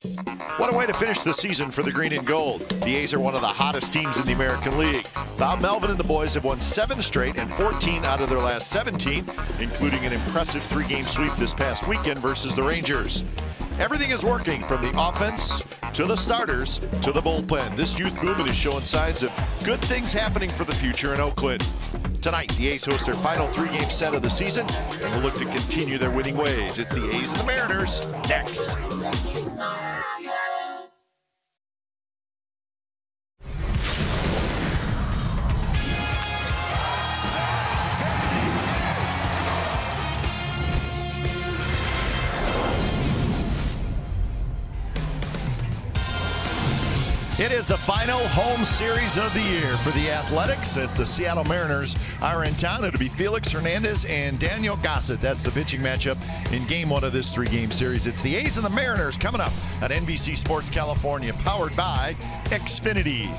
What a way to finish the season for the green and gold. The A's are one of the hottest teams in the American League. Bob Melvin and the boys have won 7 straight and 14 out of their last 17, including an impressive 3-game sweep this past weekend versus the Rangers. Everything is working from the offense to the starters to the bullpen. This youth movement is showing signs of good things happening for the future in Oakland. Tonight, the A's host their final 3-game set of the season and will look to continue their winning ways. It's the A's and the Mariners next. It is the final home series of the year for the Athletics. At the Seattle Mariners are in town. It'll be Felix Hernandez and Daniel Gossett. That's the pitching matchup in game 1 of this 3-game series. It's the A's and the Mariners coming up on NBC Sports California, powered by Xfinity.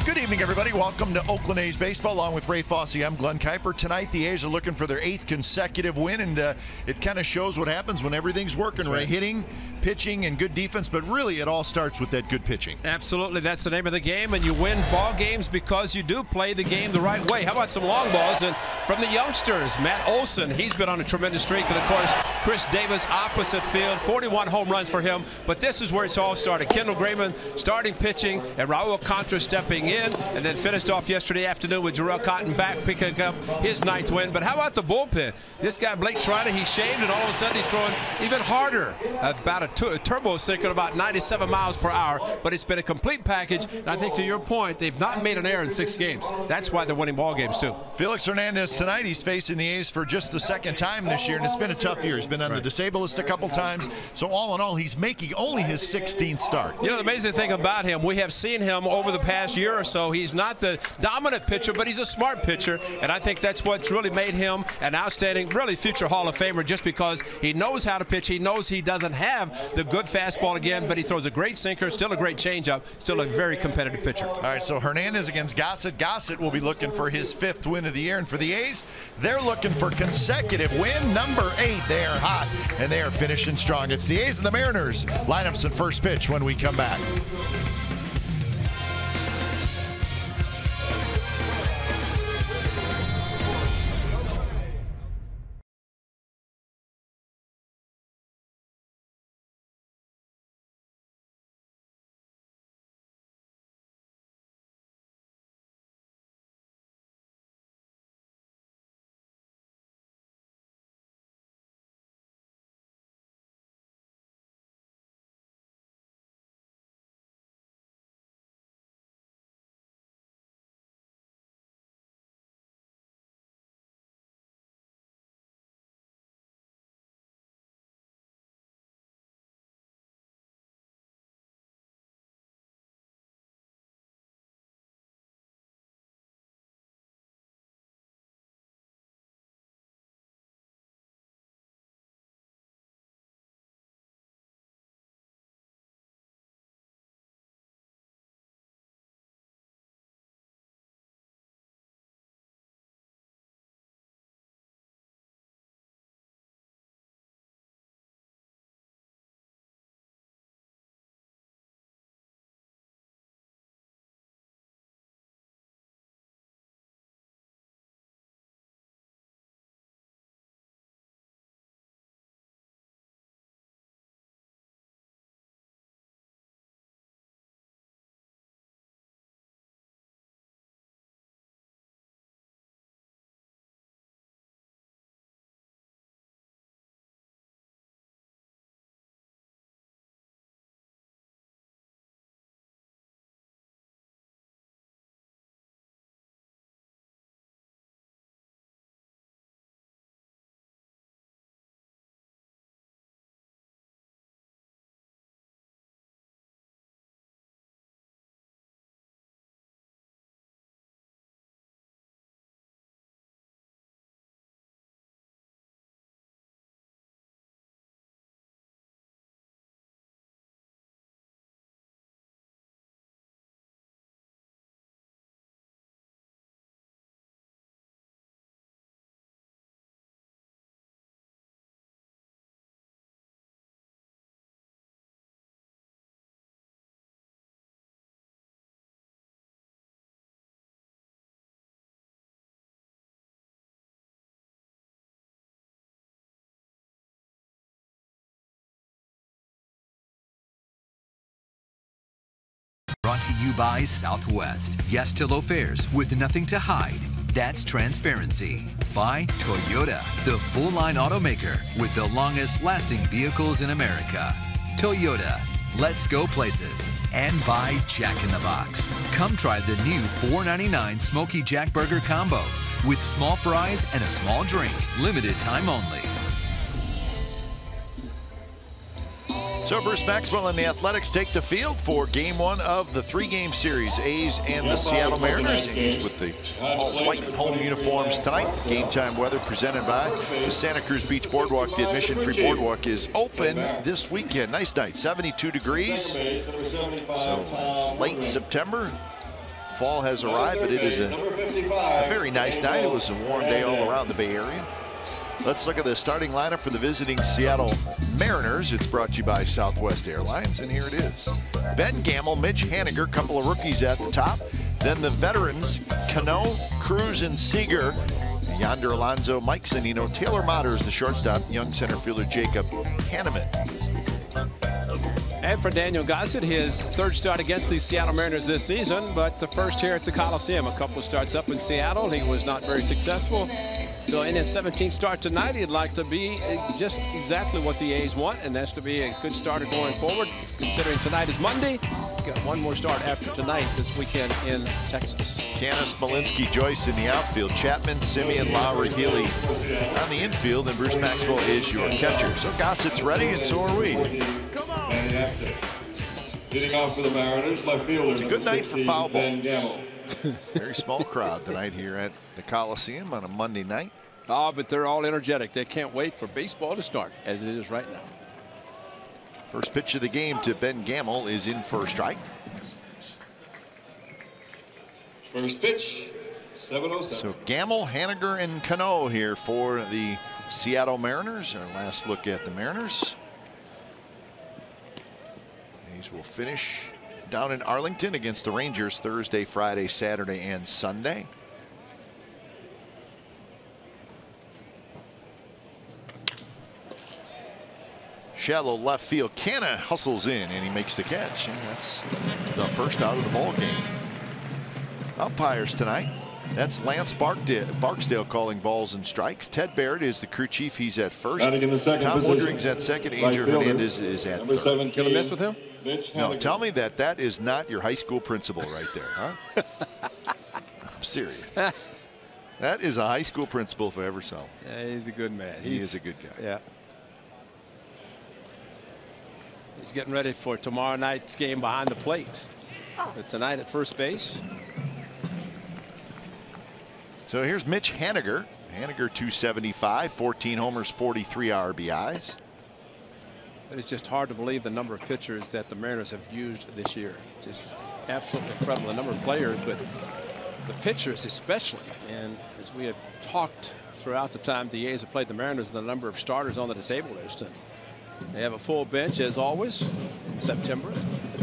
Good evening, everybody. Welcome to Oakland A's baseball. Along with Ray Fosse, I'm Glenn Kuiper. Tonight, the A's are looking for their 8th consecutive win, and it kind of shows what happens when everything's working, Ray. Hitting, pitching, and good defense, but really it all starts with that good pitching. Absolutely. That's the name of the game, and you win ball games because you do play the game the right way. How about some long balls? And from the youngsters, Matt Olson, he's been on a tremendous streak, and of course, Chris Davis, opposite field, 41 home runs for him, but this is where it's all started. Kendall Graveman starting pitching, and Raul Contra stepping in, and then finished off yesterday afternoon with Jarrell Cotton back picking up his 9th win. But how about the bullpen? This guy, Blake Schreiner, he shaved, and all of a sudden he's throwing even harder. About a turbo sinker at about 97 miles per hour, but it's been a complete package. And I think to your point, they've not made an error in 6 games. That's why they're winning ball games, too. Felix Hernandez tonight, he's facing the A's for just the 2nd time this year, and it's been a tough year. He's been on the disabled list a couple times, so all in all, he's making only his 16th start. You know, the amazing thing about him, we have seen him over the past year or so. He's not the dominant pitcher, but he's a smart pitcher, and I think that's what's really made him an outstanding, really future Hall of Famer, just because he knows how to pitch. He knows he doesn't have the good fastball again, but he throws a great sinker, still a great changeup, still a very competitive pitcher. All right, so Hernandez against Gossett. Gossett will be looking for his 5th win of the year, and for the A's, they're looking for consecutive win number 8. They are hot, and they are finishing strong. It's the A's and the Mariners. Lineups and first pitch when we come back. Brought to you by Southwest. Yes to low fares with nothing to hide. That's transparency. By Toyota, the full-line automaker with the longest-lasting vehicles in America. Toyota, let's go places. And by Jack in the Box. Come try the new $4.99 Smoky Jack Burger Combo with small fries and a small drink. Limited time only. So Bruce Maxwell and the Athletics take the field for game one of the three-game series. A's and the Seattle Mariners. A's with the all-white home uniforms tonight. Game time weather presented by the Santa Cruz Beach Boardwalk. The admission-free boardwalk is open this weekend. Nice night, 72 degrees. So late September. Fall has arrived, but it is a very nice night. It was a warm day all around the Bay Area. Let's look at the starting lineup for the visiting Seattle Mariners. It's brought to you by Southwest Airlines, and here it is. Ben Gamel, Mitch Haniger, couple of rookies at the top. Then the veterans, Cano, Cruz, and Seager. Yonder Alonso, Mike Zunino, Taylor Motters, the shortstop, young center fielder Jacob Hanneman. And for Daniel Gossett, his third start against the Seattle Mariners this season, but the first here at the Coliseum. A couple of starts up in Seattle. He was not very successful. So in his 17th start tonight, he'd like to be just exactly what the A's want, and that's to be a good starter going forward. Considering tonight is Monday, got one more start after tonight this weekend in Texas. Canis, Malinsky, Joyce in the outfield. Chapman, Simeon, Lowry, Healy on the infield, and Bruce Maxwell is your catcher. So Gossett's ready, and so are we. Come on. Leading off for the Mariners, left fielder. It's a good night for foul ball. Gamble. Very small crowd tonight here at the Coliseum on a Monday night. Oh, but they're all energetic. They can't wait for baseball to start, as it is right now. First pitch of the game to Ben Gamel is in for a strike. First pitch, 7:07. So Gamel, Haniger, and Cano here for the Seattle Mariners. Our last look at the Mariners. These will finish down in Arlington against the Rangers Thursday, Friday, Saturday, and Sunday. Shallow left field. Canna hustles in and he makes the catch, and that's the first out of the ball game. Umpires tonight. That's Lance Barksdale calling balls and strikes. Ted Barrett is the crew chief. He's at first. Tom Woodring's at second. Angel Hernandez is at third. Can I mess with him? No, tell me that is not your high school principal right there, huh? I'm serious. That is a high school principal if I ever saw him. Yeah, he's a good man. He is a good guy. Yeah. He's getting ready for tomorrow night's game behind the plate. But tonight at first base. So here's Mitch Haniger. Haniger 275, 14 homers, 43 RBIs. But it's just hard to believe the number of pitchers that the Mariners have used this year. Just absolutely incredible, the number of players, but the pitchers especially. And as we have talked throughout the time the A's have played the Mariners, the number of starters on the disabled list. And they have a full bench as always in September.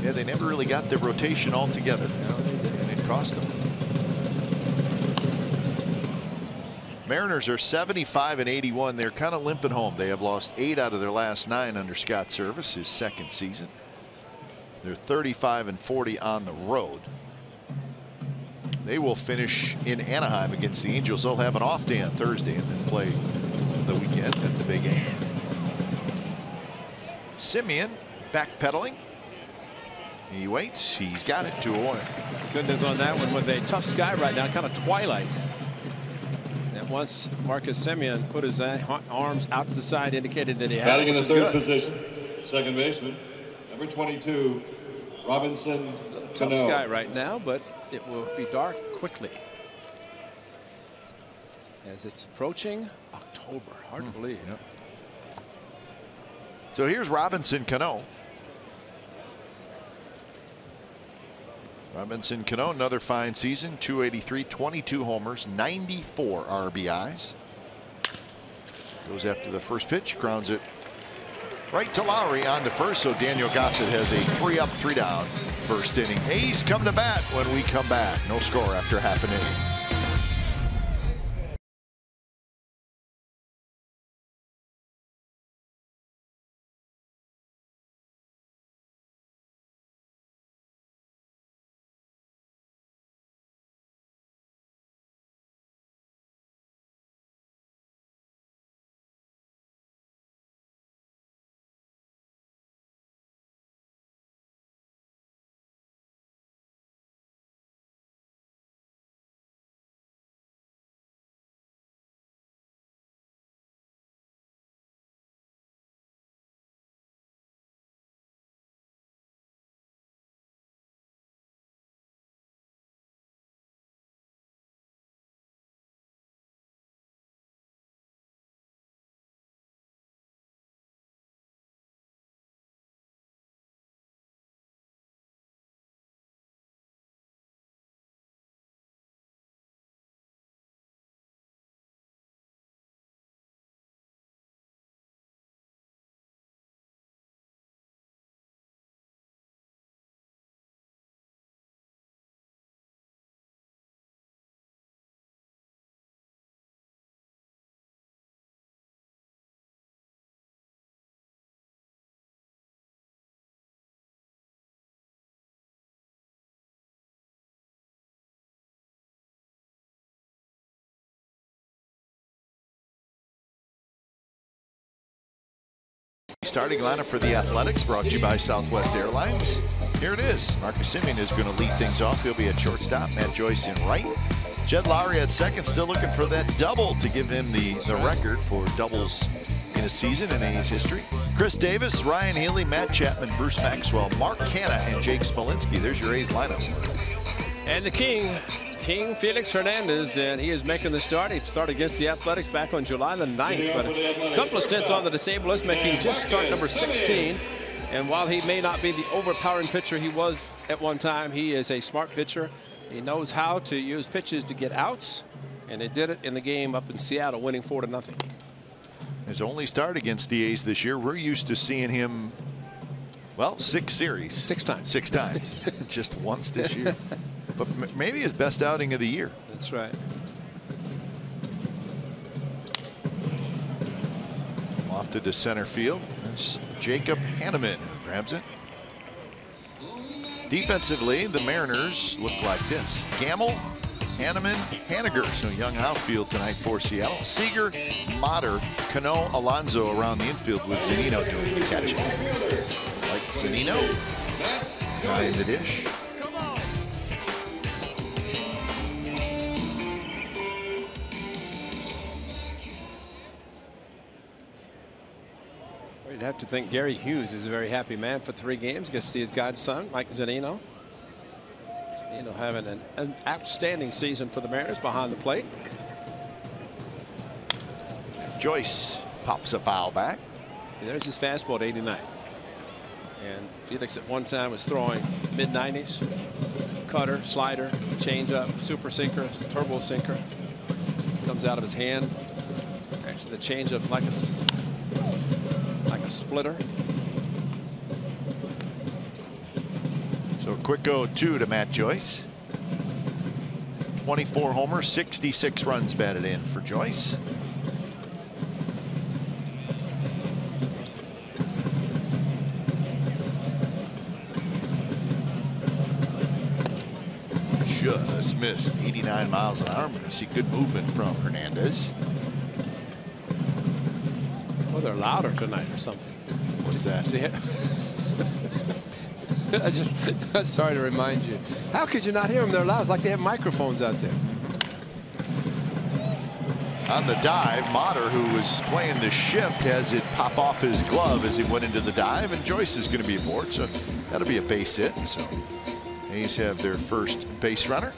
Yeah, they never really got their rotation all together. No, they didn't. And it cost them. Mariners are 75 and 81. They're kind of limping home. They have lost 8 out of their last 9 under Scott Servais, his second season. They're 35 and 40 on the road. They will finish in Anaheim against the Angels. They'll have an off day on Thursday and then play the weekend at the Big A. Simeon backpedaling. He waits. He's got it. 2-1. Goodness on that one with a tough sky right now, kind of twilight. Once Marcus Semien put his arms out to the side, indicated that he had batting it, in the which third is good. position, second baseman, number 22, Robinson. Tough sky right now, but it will be dark quickly as it's approaching October. Hard to believe. Yep. So here's Robinson Cano. Robinson Cano, another fine season, 283, 22 homers, 94 RBIs. Goes after the first pitch, grounds it right to Lowry on to first. So Daniel Gossett has a 3-up, 3-down first inning. A's come to bat when we come back. No score after half an inning. Starting lineup for the Athletics, brought to you by Southwest Airlines. Here it is. Marcus Semien is going to lead things off. He'll be at shortstop. Matt Joyce in right. Jed Lowry at second, still looking for that double to give him the record for doubles in a season in A's history. Chris Davis, Ryan Healy, Matt Chapman, Bruce Maxwell, Mark Canha, and Jake Smolinski. There's your A's lineup. And the King Felix Hernandez, and he is making the start. He started against the Athletics back on July the 9th, but a couple of stints on the disabled list, making just start number 16. And while he may not be the overpowering pitcher he was at one time, he is a smart pitcher. He knows how to use pitches to get outs, and they did it in the game up in Seattle, winning 4-0. His only start against the A's this year. We're used to seeing him, well, 6 series. 6 times. 6 times. Just once this year. But maybe his best outing of the year. That's right. Lofted to center field. That's Jacob Hanneman who grabs it. Defensively, the Mariners look like this. Gamble, Hanneman, Haniger. So young outfield tonight for Seattle. Seager, Motter, Cano, Alonso around the infield with Zunino doing the catching. Like Zunino, guy in the dish. You'd have to think Gary Hughes is a very happy man for 3 games. Gets to see his godson, Mike Zunino. Zunino having an outstanding season for the Mariners behind the plate. Joyce pops a foul back. And there's his fastball at 89. And Felix at one time was throwing mid-90s. Cutter, slider, changeup, super sinker, turbo sinker. Comes out of his hand. Actually, the changeup like a splitter. So a quick 0-2 to Matt Joyce. 24 homers, 66 runs batted in for Joyce. Just missed 89 miles an hour. I'm going to see good movement from Hernandez. Well, they're louder tonight or something. What's that? I'm sorry to remind you. How could you not hear them? They're loud. It's like they have microphones out there. On the dive, Motter, who was playing the shift, has it pop off his glove as he went into the dive, and Joyce is going to be aboard, so that'll be a base hit. So A's have their first base runner.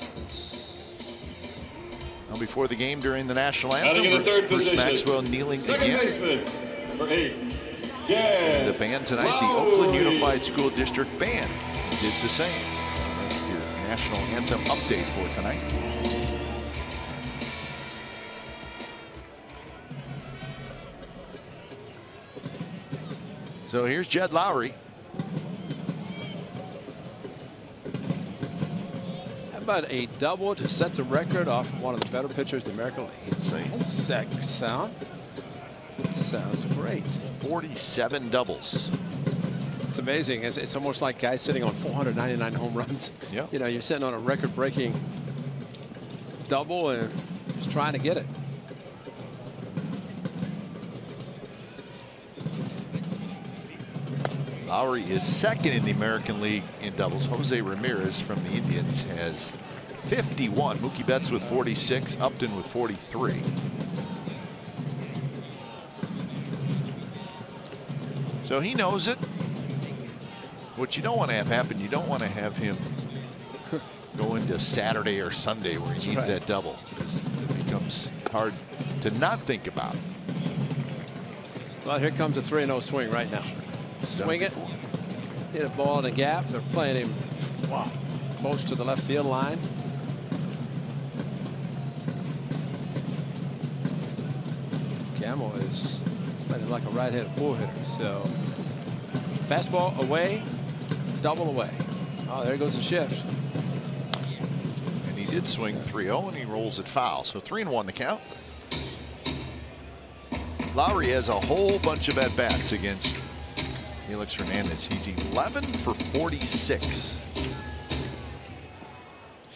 Now before the game during the national anthem, Bruce Maxwell kneeling again. Number 8. And the band tonight, the Oakland Unified School District Band, did the same. That's your national anthem update for tonight. So here's Jed Lowry. How about a double to set the record off one of the better pitchers in the American League? Insane. Sound. It sounds great. 47 doubles. It's amazing. It's almost like guys sitting on 499 home runs. Yeah. You know, you're sitting on a record-breaking double and just trying to get it. Lowry is second in the American League in doubles. Jose Ramirez from the Indians has 51. Mookie Betts with 46. Upton with 43. So he knows it. What you don't want to have happen, you don't want to have him go into Saturday or Sunday where he needs that double, because it becomes hard to not think about. Well, here comes a 3-0 swing right now. Swing it, hit a ball in the gap. They're playing him close to the left field line. Gamble is playing like a right-handed pull hitter. So fastball away, double away. Oh, there goes the shift. And he did swing 3-0 and he rolls it foul. So 3-1 the count. Lowry has a whole bunch of at-bats against Felix Hernandez. He's 11 for 46. He's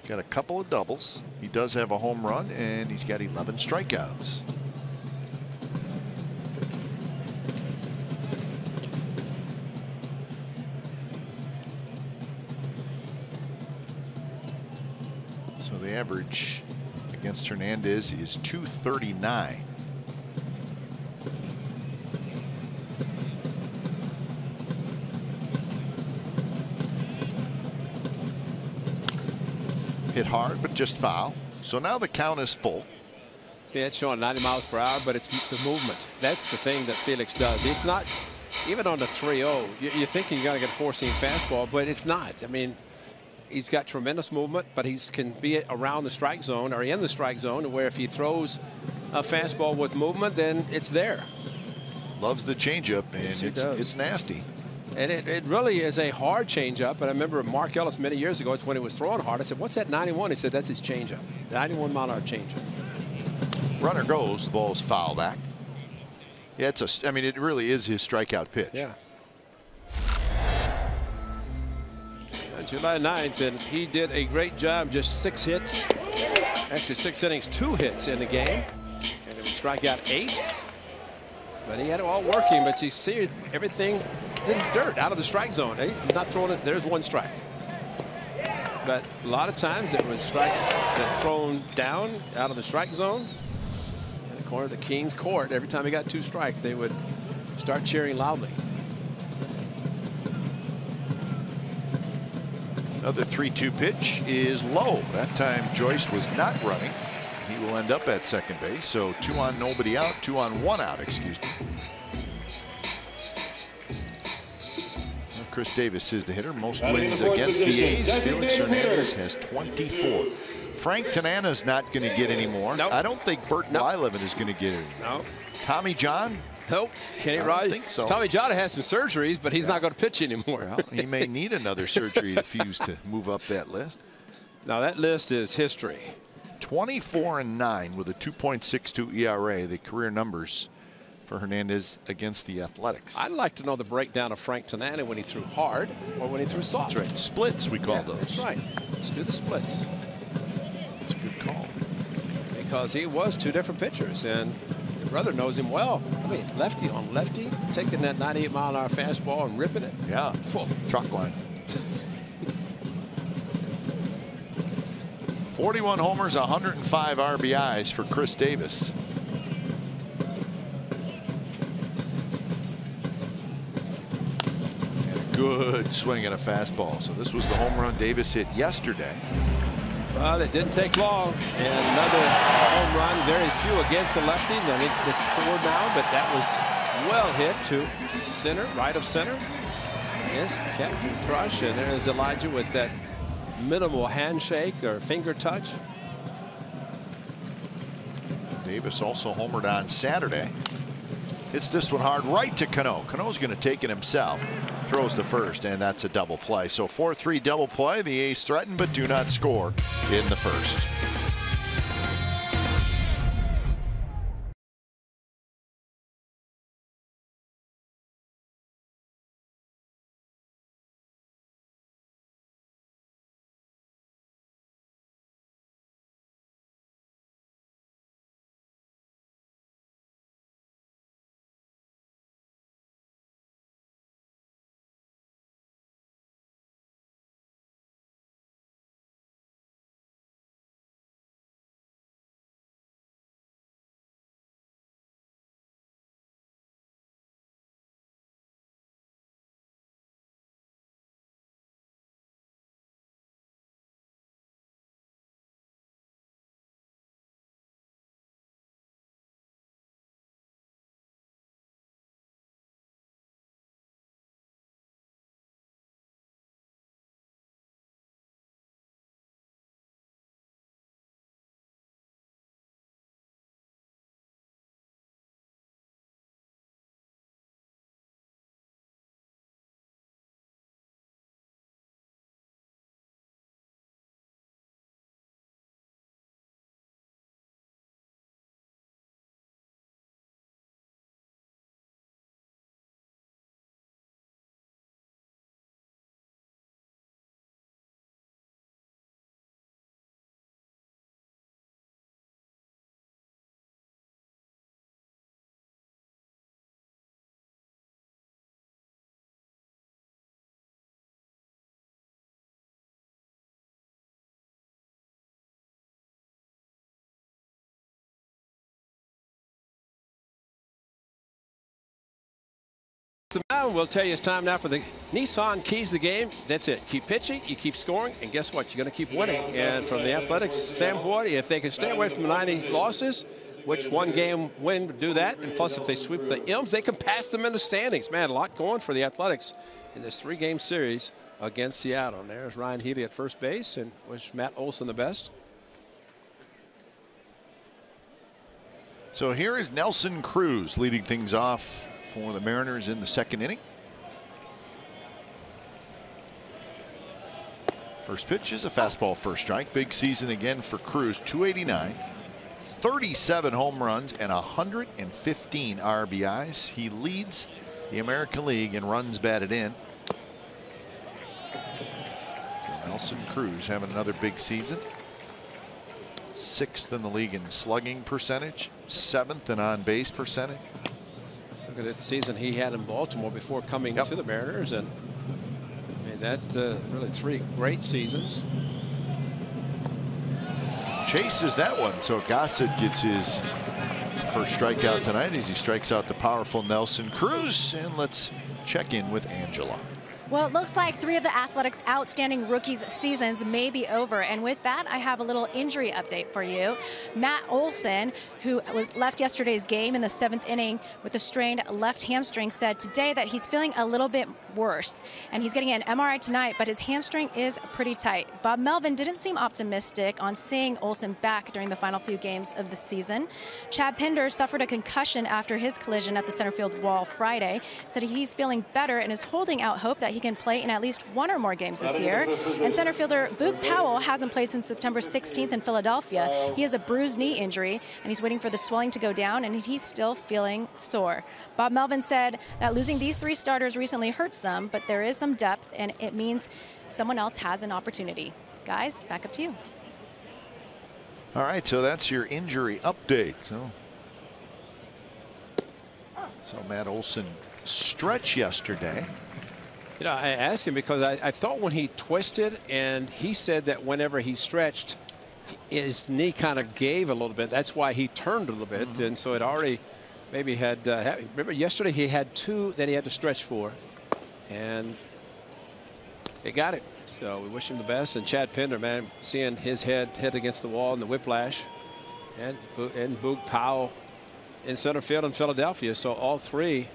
got a couple of doubles. He does have a home run, and he's got 11 strikeouts. average against Hernandez is .239. Hit hard, but just foul. So now the count is full. See, it's showing 90 miles per hour, but it's the movement. That's the thing that Felix does. It's not, even on the 3-0, you're thinking you're going to get a 4-seam fastball, but it's not. I mean, he's got tremendous movement, but he can be around the strike zone or in the strike zone, where if he throws a fastball with movement, then it's there. Loves the changeup, and yes, it's nasty. And it really is a hard changeup. And I remember Mark Ellis many years ago, it's when he was throwing hard. I said, "What's that 91?" He said, "That's his changeup, 91-mile-an-hour changeup." Runner goes, the ball's foul back. Yeah, I mean, it really is his strikeout pitch. Yeah. On July 9th, and he did a great job. Just 6 hits, actually 6 innings, 2 hits in the game, and it was strikeout 8. But he had it all working. But you see everything in dirt out of the strike zone. He's not throwing it. There's 1 strike. But a lot of times it was strikes that thrown down out of the strike zone. In the corner of the King's court, every time he got 2 strikes, they would start cheering loudly. Another 3-2 pitch is low. That time Joyce was not running. He will end up at second base. So 2 on, nobody out. 2 on, 1 out, excuse me. Chris Davis is the hitter. Most wins against the A's. Felix Hernandez has 24. Frank Tanana's not going to get any more. Nope. I don't think Bert Blyleven is going to get any. No. Tommy John? Nope. Kenny Rogers. I don't think so. Tommy John has some surgeries, but he's not going to pitch anymore. Well, he may need another surgery to fuse to move up that list. Now that list is history. 24-9 with a 2.62 ERA. The career numbers for Hernandez against the Athletics. I'd like to know the breakdown of Frank Tanana when he threw hard or when he threw soft. That's right. Splits, we call those. That's right. Let's do the splits. That's a good call. Because he was 2 different pitchers, and your brother knows him well. I mean, lefty on lefty, taking that 98-mile-an-hour fastball and ripping it. Yeah. Full. Truck line. 41 homers, 105 RBIs for Chris Davis. Good swing at a fastball. So this was the home run Davis hit yesterday. Well, it didn't take long. And another home run. Very few against the lefties. I think just 4 now, but that was well hit to center, right of center. Yes, Captain Crush. And there's Elijah with that minimal handshake or finger touch. Davis also homered on Saturday. Hits this one hard right to Cano. Cano's going to take it himself. Throws to first, and that's a double play. So 4-3 double play. The A's threaten but do not score in the first. the mound. We'll tell you it's time now for the Nissan Keys to the game. That's it. Keep pitching, you keep scoring, and guess what? You're going to keep winning. And from the Athletics standpoint, if they can stay away from 90 losses, which one game win would do that, and plus if they sweep the Ilms, they can pass them in the standings. Man, a lot going for the Athletics in this 3-game series against Seattle. And there's Ryan Healy at first base, and wish Matt Olson the best. So here is Nelson Cruz leading things off for the Mariners in the 2nd inning. First pitch is a fastball first strike. Big season again for Cruz. 289, 37 home runs, and 115 RBIs. He leads the American League in runs batted in. So Nelson Cruz having another big season. 6th in the league in slugging percentage, 7th in on base percentage. Look at that season he had in Baltimore before coming to the Mariners, and I mean that really 3 great seasons. Chases that one, so Gossett gets his first strikeout tonight as he strikes out the powerful Nelson Cruz. And let's check in with Angela. Well, it looks like 3 of the Athletics' outstanding rookies' seasons may be over. And with that, I have a little injury update for you. Matt Olson, who was left yesterday's game in the 7th inning with a strained left hamstring, said today that he's feeling a little bit worse. And he's getting an MRI tonight, but his hamstring is pretty tight. Bob Melvin didn't seem optimistic on seeing Olson back during the final few games of the season. Chad Pinder suffered a concussion after his collision at the center field wall Friday. Said he's feeling better and is holding out hope that he can play in at least 1 or more games this year. And center fielder Boog Powell hasn't played since September 16th in Philadelphia. He has a bruised knee injury, and he's waiting for the swelling to go down, and he's still feeling sore. Bob Melvin said that losing these 3 starters recently hurts some, but there is some depth, and it means someone else has an opportunity. Guys, back up to you. All right, so that's your injury update. So Matt Olson stretched yesterday. You know, I asked him because I thought when he twisted, and he said that whenever he stretched, his knee kind of gave a little bit. That's why he turned a little bit. And so it already maybe had, remember yesterday he had 2 that he had to stretch for, and he got it. So we wish him the best. And Chad Pinder, man, seeing his head hit against the wall and the whiplash, and Boog Powell in center field in Philadelphia. So all 3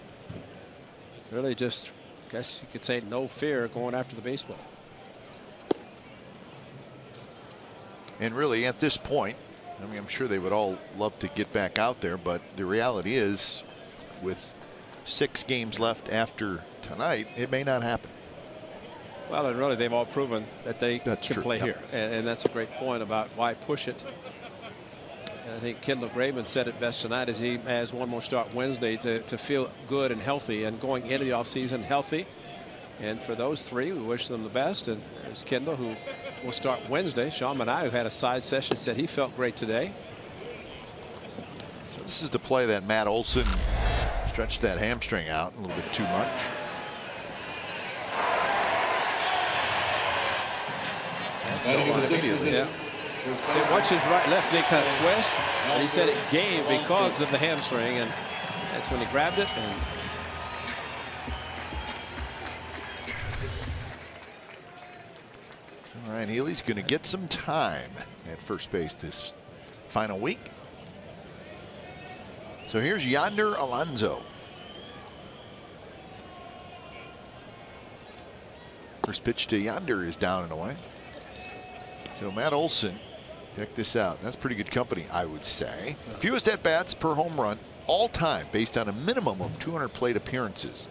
really just, I guess you could say, no fear going after the baseball. And really at this point, I mean, I'm sure they would all love to get back out there, but the reality is with 6 games left after tonight, it may not happen. Well, and really they've all proven that they can play Yep. here. And that's a great point about why push it. And I think Kendall Graveman said it best tonight as he has one more start Wednesday to feel good and healthy and going into the offseason healthy. And for those 3, we wish them the best. And there's Kendall, who will start Wednesday. Sean Manaea, who had a side session, said he felt great today. So this is the play that Matt Olson stretched that hamstring out a little bit too much. Immediately. Yeah. See, watch his left knee kind of twist, and he said it gave because of the hamstring, and that's when he grabbed it. And all right, Healy's going to get some time at first base this final week. So here's Yonder Alonso. First pitch to Yonder is down and away. So Matt Olson, check this out. That's pretty good company, I would say. Fewest at-bats per home run all time based on a minimum of 200 plate appearances.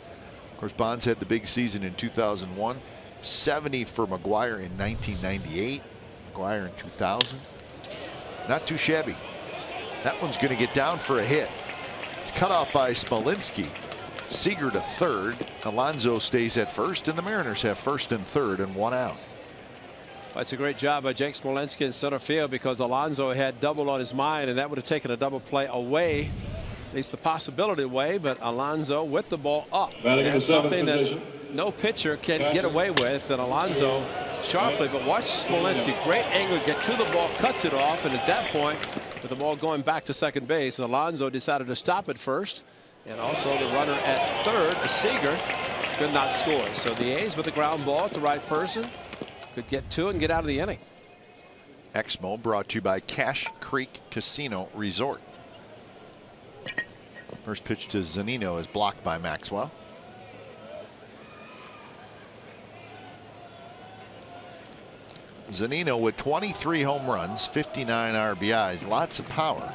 Of course, Bonds had the big season in 2001. 70 for McGuire in 1998. McGuire in 2000. Not too shabby. That one's going to get down for a hit. It's cut off by Smolinski. Seager to third. Alonso stays at first, and the Mariners have first and third and 1 out. that's a great job by Jake Smolinski in center field, because Alonso had double on his mind, and that would have taken a double play away, at least the possibility away. But Alonso with the ball up, and something that no pitcher can get away with. And Alonso sharply, but watch Smolinski, great angle, get to the ball, cuts it off, and at that point, with the ball going back to second base, Alonso decided to stop it first, And also the runner at third, Seager, could not score. So the A's with the ground ball at the right person could get to it and get out of the inning. Exmo brought to you by Cache Creek Casino Resort. First pitch to Zunino is blocked by Maxwell. Zunino with 23 home runs, 59 RBIs, lots of power.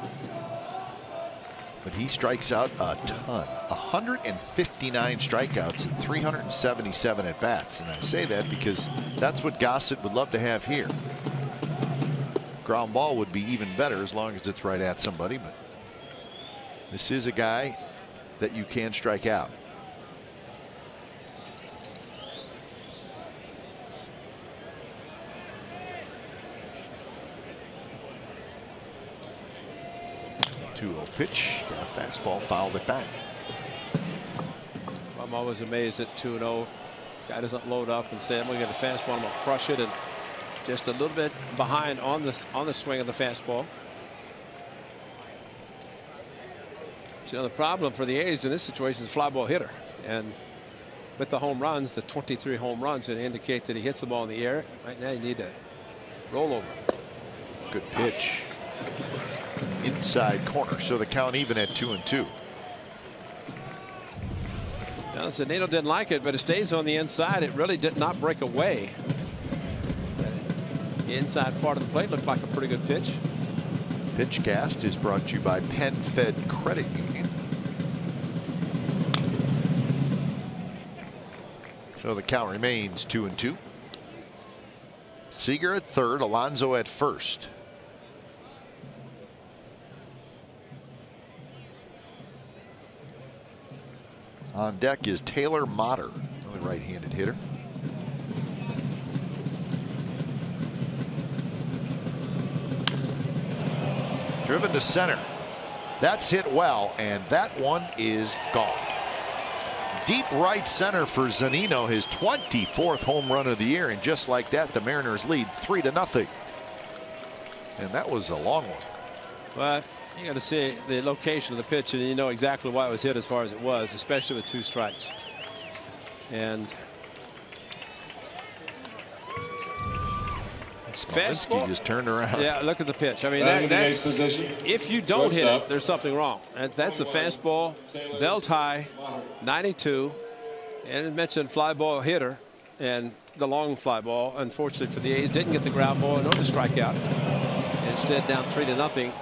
But he strikes out a ton. 159 strikeouts and 377 at bats. And I say that because that's what Gossett would love to have here. Ground ball would be even better as long as it's right at somebody, but this is a guy that you can strike out. Pitch, got a fastball, fouled it back. I'm always amazed at 2-0. Guy doesn't load up and say, I'm going to get a fastball, I'm going to crush it, and just a little bit behind on the swing of the fastball. So the problem for the A's in this situation is a fly ball hitter, and with the home runs, the 23 home runs, it indicate that he hits the ball in the air. Right now, you need a rollover. Good pitch. Inside corner, so the count even at 2-2. Now, Zunino didn't like it, but it stays on the inside. It really did not break away. The inside part of the plate looked like a pretty good pitch. Pitchcast is brought to you by Penn Fed Credit Union. So the count remains 2-2. Seager at third, Alonso at first. On deck is Taylor Motter, another right-handed hitter. Driven to center. That's hit well, and that one is gone. Deep right center for Zunino, his 24th home run of the year, and just like that, the Mariners lead 3-0. And that was a long one. Well, you got to see the location of the pitch, and you know exactly why it was hit as far as it was, especially with 2 strikes. And Smolinski just turned around. Yeah, look at the pitch. I mean, that's if you don't hit it, there's something wrong. That's a fastball, belt high, 92, and it mentioned fly ball hitter, and the long fly ball. Unfortunately for the A's, didn't get the ground ball nor the strikeout. Instead, down 3-0.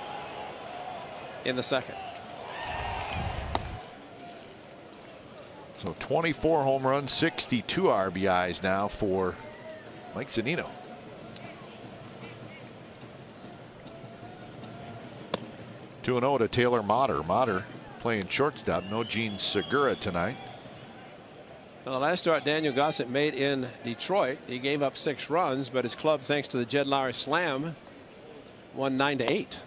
In the second. So 24 home runs, 62 RBIs now for Mike Zunino. Two 2-0 to Taylor Motter. Motter playing shortstop. No Gene Segura tonight. Well, the last start Daniel Gossett made in Detroit, he gave up 6 runs, but his club, thanks to the Jed Lowry slam, won 9-8.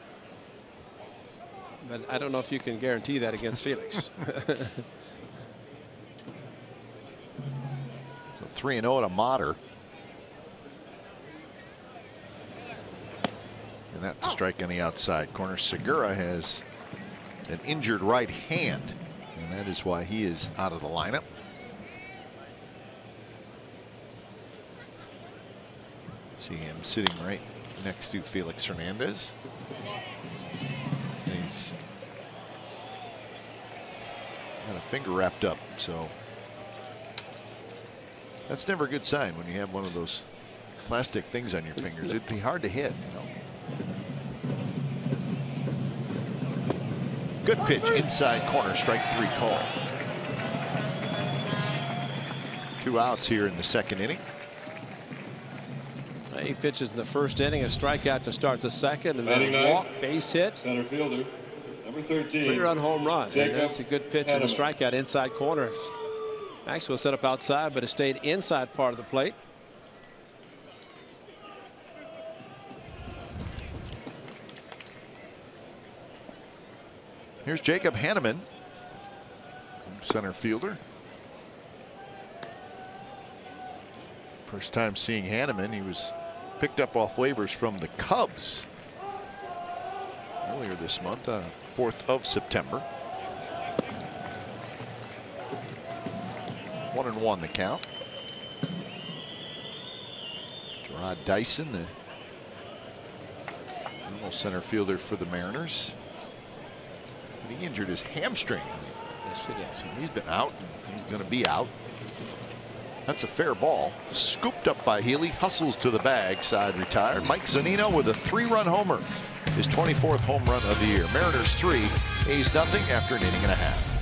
But I don't know if you can guarantee that against Felix. So 3-0 to Motter. And that's a strike on the outside corner. Segura has an injured right hand, and that is why he is out of the lineup. See him sitting right next to Felix Hernandez. And he's got a finger wrapped up, so that's never a good sign when you have one of those plastic things on your fingers. It'd be hard to hit, you know. Good pitch, inside corner, strike 3 call. 2 outs here in the second inning. 8 pitches in the first inning, a strikeout to start the second, and then a walk, base hit. Center fielder, number 13. 3-run home run. And that's a good pitch and a strikeout inside corner. Maxwell set up outside, but it stayed inside part of the plate. Here's Jacob Hanneman, center fielder. First time seeing Hanneman. He was picked up off waivers from the Cubs earlier this month, 4th of September. 1-1 the count. Gerard Dyson, the normal center fielder for the Mariners. But he injured his hamstring. Yes, he did. So he's been out, and he's going to be out. That's a fair ball. Scooped up by Healy. Hustles to the bag. Side retired. Mike Zunino with a 3-run homer. His 24th home run of the year. Mariners 3, A's nothing after an inning and a half.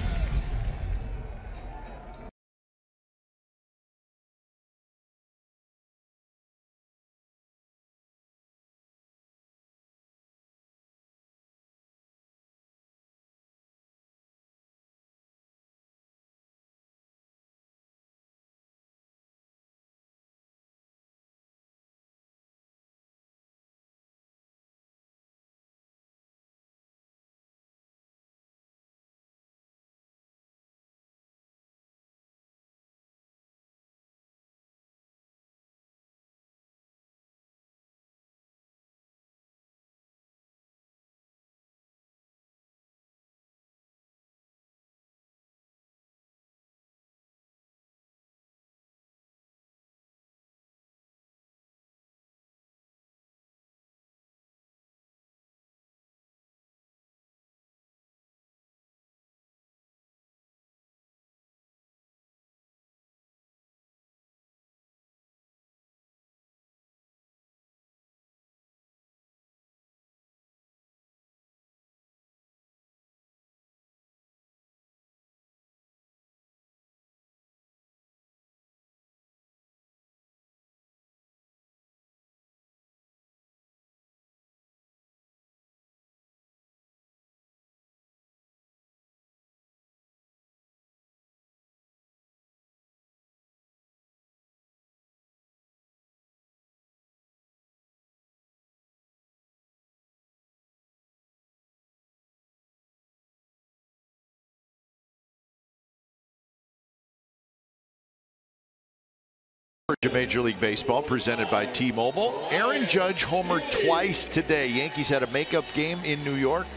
Major League Baseball presented by T-Mobile. Aaron Judge homered twice today. Yankees had a makeup game in New York,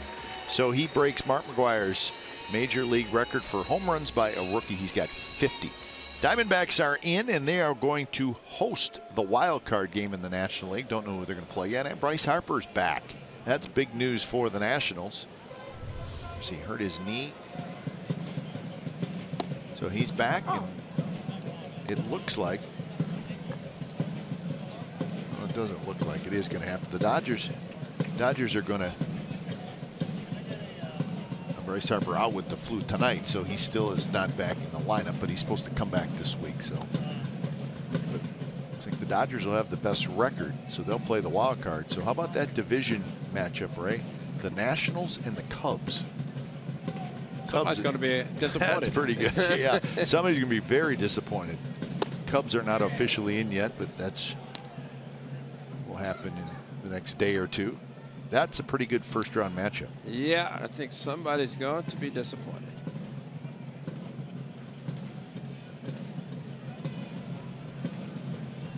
so he breaks Mark McGwire's Major League record for home runs by a rookie. He's got 50. Diamondbacks are in, and they are going to host the wild card game in the National League. Don't know who they're going to play yet. And Bryce Harper's back. That's big news for the Nationals. He hurt his knee, so he's back, and it looks like. It doesn't look like it is going to happen. The Dodgers are going to. Bryce Harper out with the flu tonight, so he still is not back in the lineup, but he's supposed to come back this week. So but I think the Dodgers will have the best record, so they'll play the wild card. So how about that division matchup, Ray? The Nationals and the Cubs. Somebody's going to be disappointed. That's pretty good. Yeah, somebody's going to be very disappointed. Cubs are not officially in yet, but that's will happen in the next day or two. That's a pretty good first-round matchup. Yeah, I think somebody's going to be disappointed.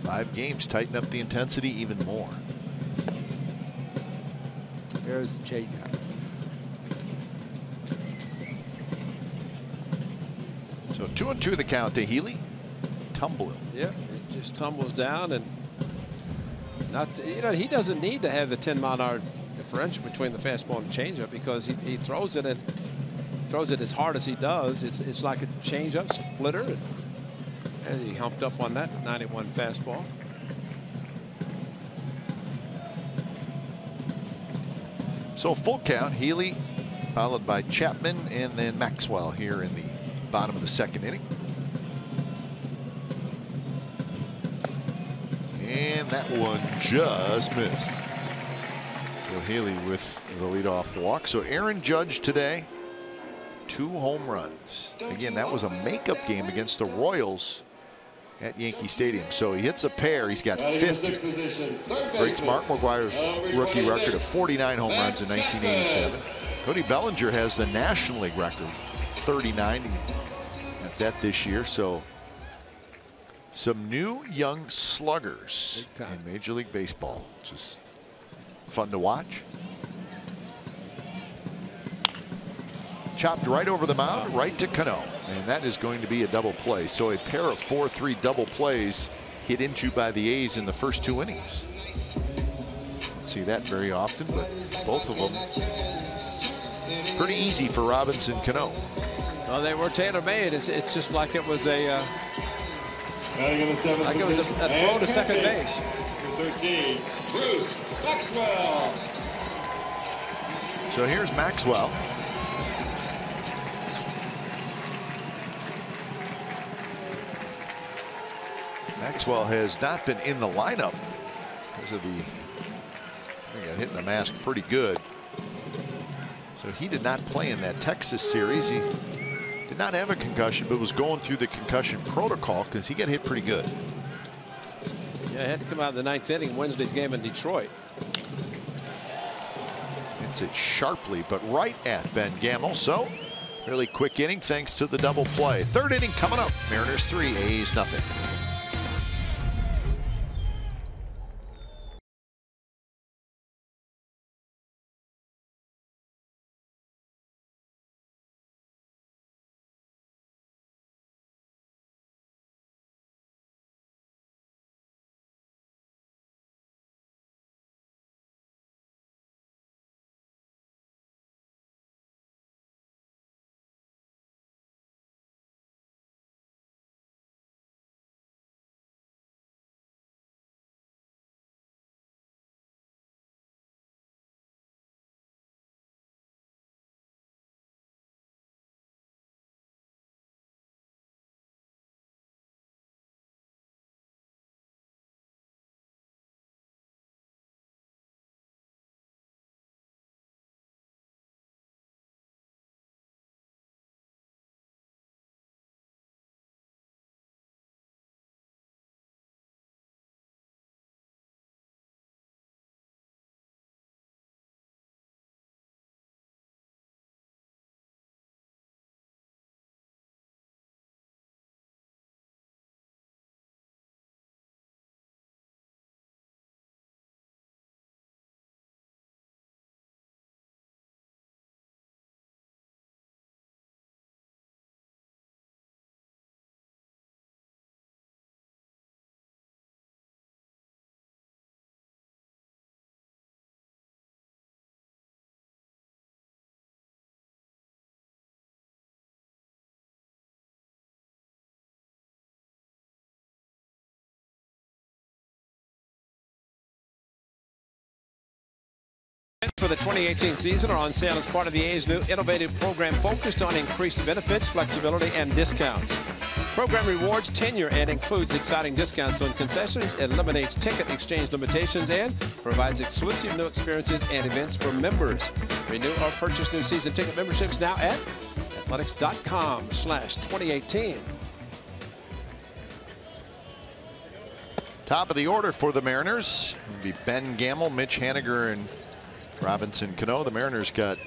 Five games tighten up the intensity even more. There's the changeup. So 2-2 the count to Healy. Tumbling. Yep, it just tumbles down, and he doesn't need to have the 10-mile-an-hour differential between the fastball and the changeup, because he throws it as hard as he does. It's like a changeup splitter, and he humped up on that 91 fastball. So full count, Healy followed by Chapman and then Maxwell here in the bottom of the second inning. And that one just missed. So Healy with the leadoff walk. So Aaron Judge today, 2 home runs. Again, that was a makeup game against the Royals at Yankee Stadium. So he hits a pair. He's got 50. Breaks Mark McGwire's rookie record of 49 home runs in 1987. Cody Bellinger has the National League record, 39 at that this year. So some new young sluggers in Major League Baseball, which is fun to watch. chopped right over the mound, right to Cano, and that is going to be a double play. So a pair of 4-3 double plays hit into by the A's in the first 2 innings. Don't see that very often, but both of them pretty easy for Robinson Cano. Well, they were tailor-made. It's just like it was a throw to second base. 13, Bruce Maxwell. So here's Maxwell. Maxwell has not been in the lineup because of he got hit in the mask pretty good. So he did not play in that Texas series. He did not have a concussion, but was going through the concussion protocol because he got hit pretty good. Yeah, had to come out in the 9th inning Wednesday's game in Detroit. Hits it sharply, but right at Ben Gamel. So really quick inning thanks to the double play. 3rd inning coming up. Mariners 3, A's nothing. For the 2018 season are on sale as part of the A's new innovative program focused on increased benefits, flexibility, and discounts. Program rewards tenure and includes exciting discounts on concessions, eliminates ticket exchange limitations, and provides exclusive new experiences and events for members. Renew or purchase new season ticket memberships now at athletics.com/2018. Top of the order for the Mariners would be Ben Gamel, Mitch Haniger, and Robinson Cano. The Mariners got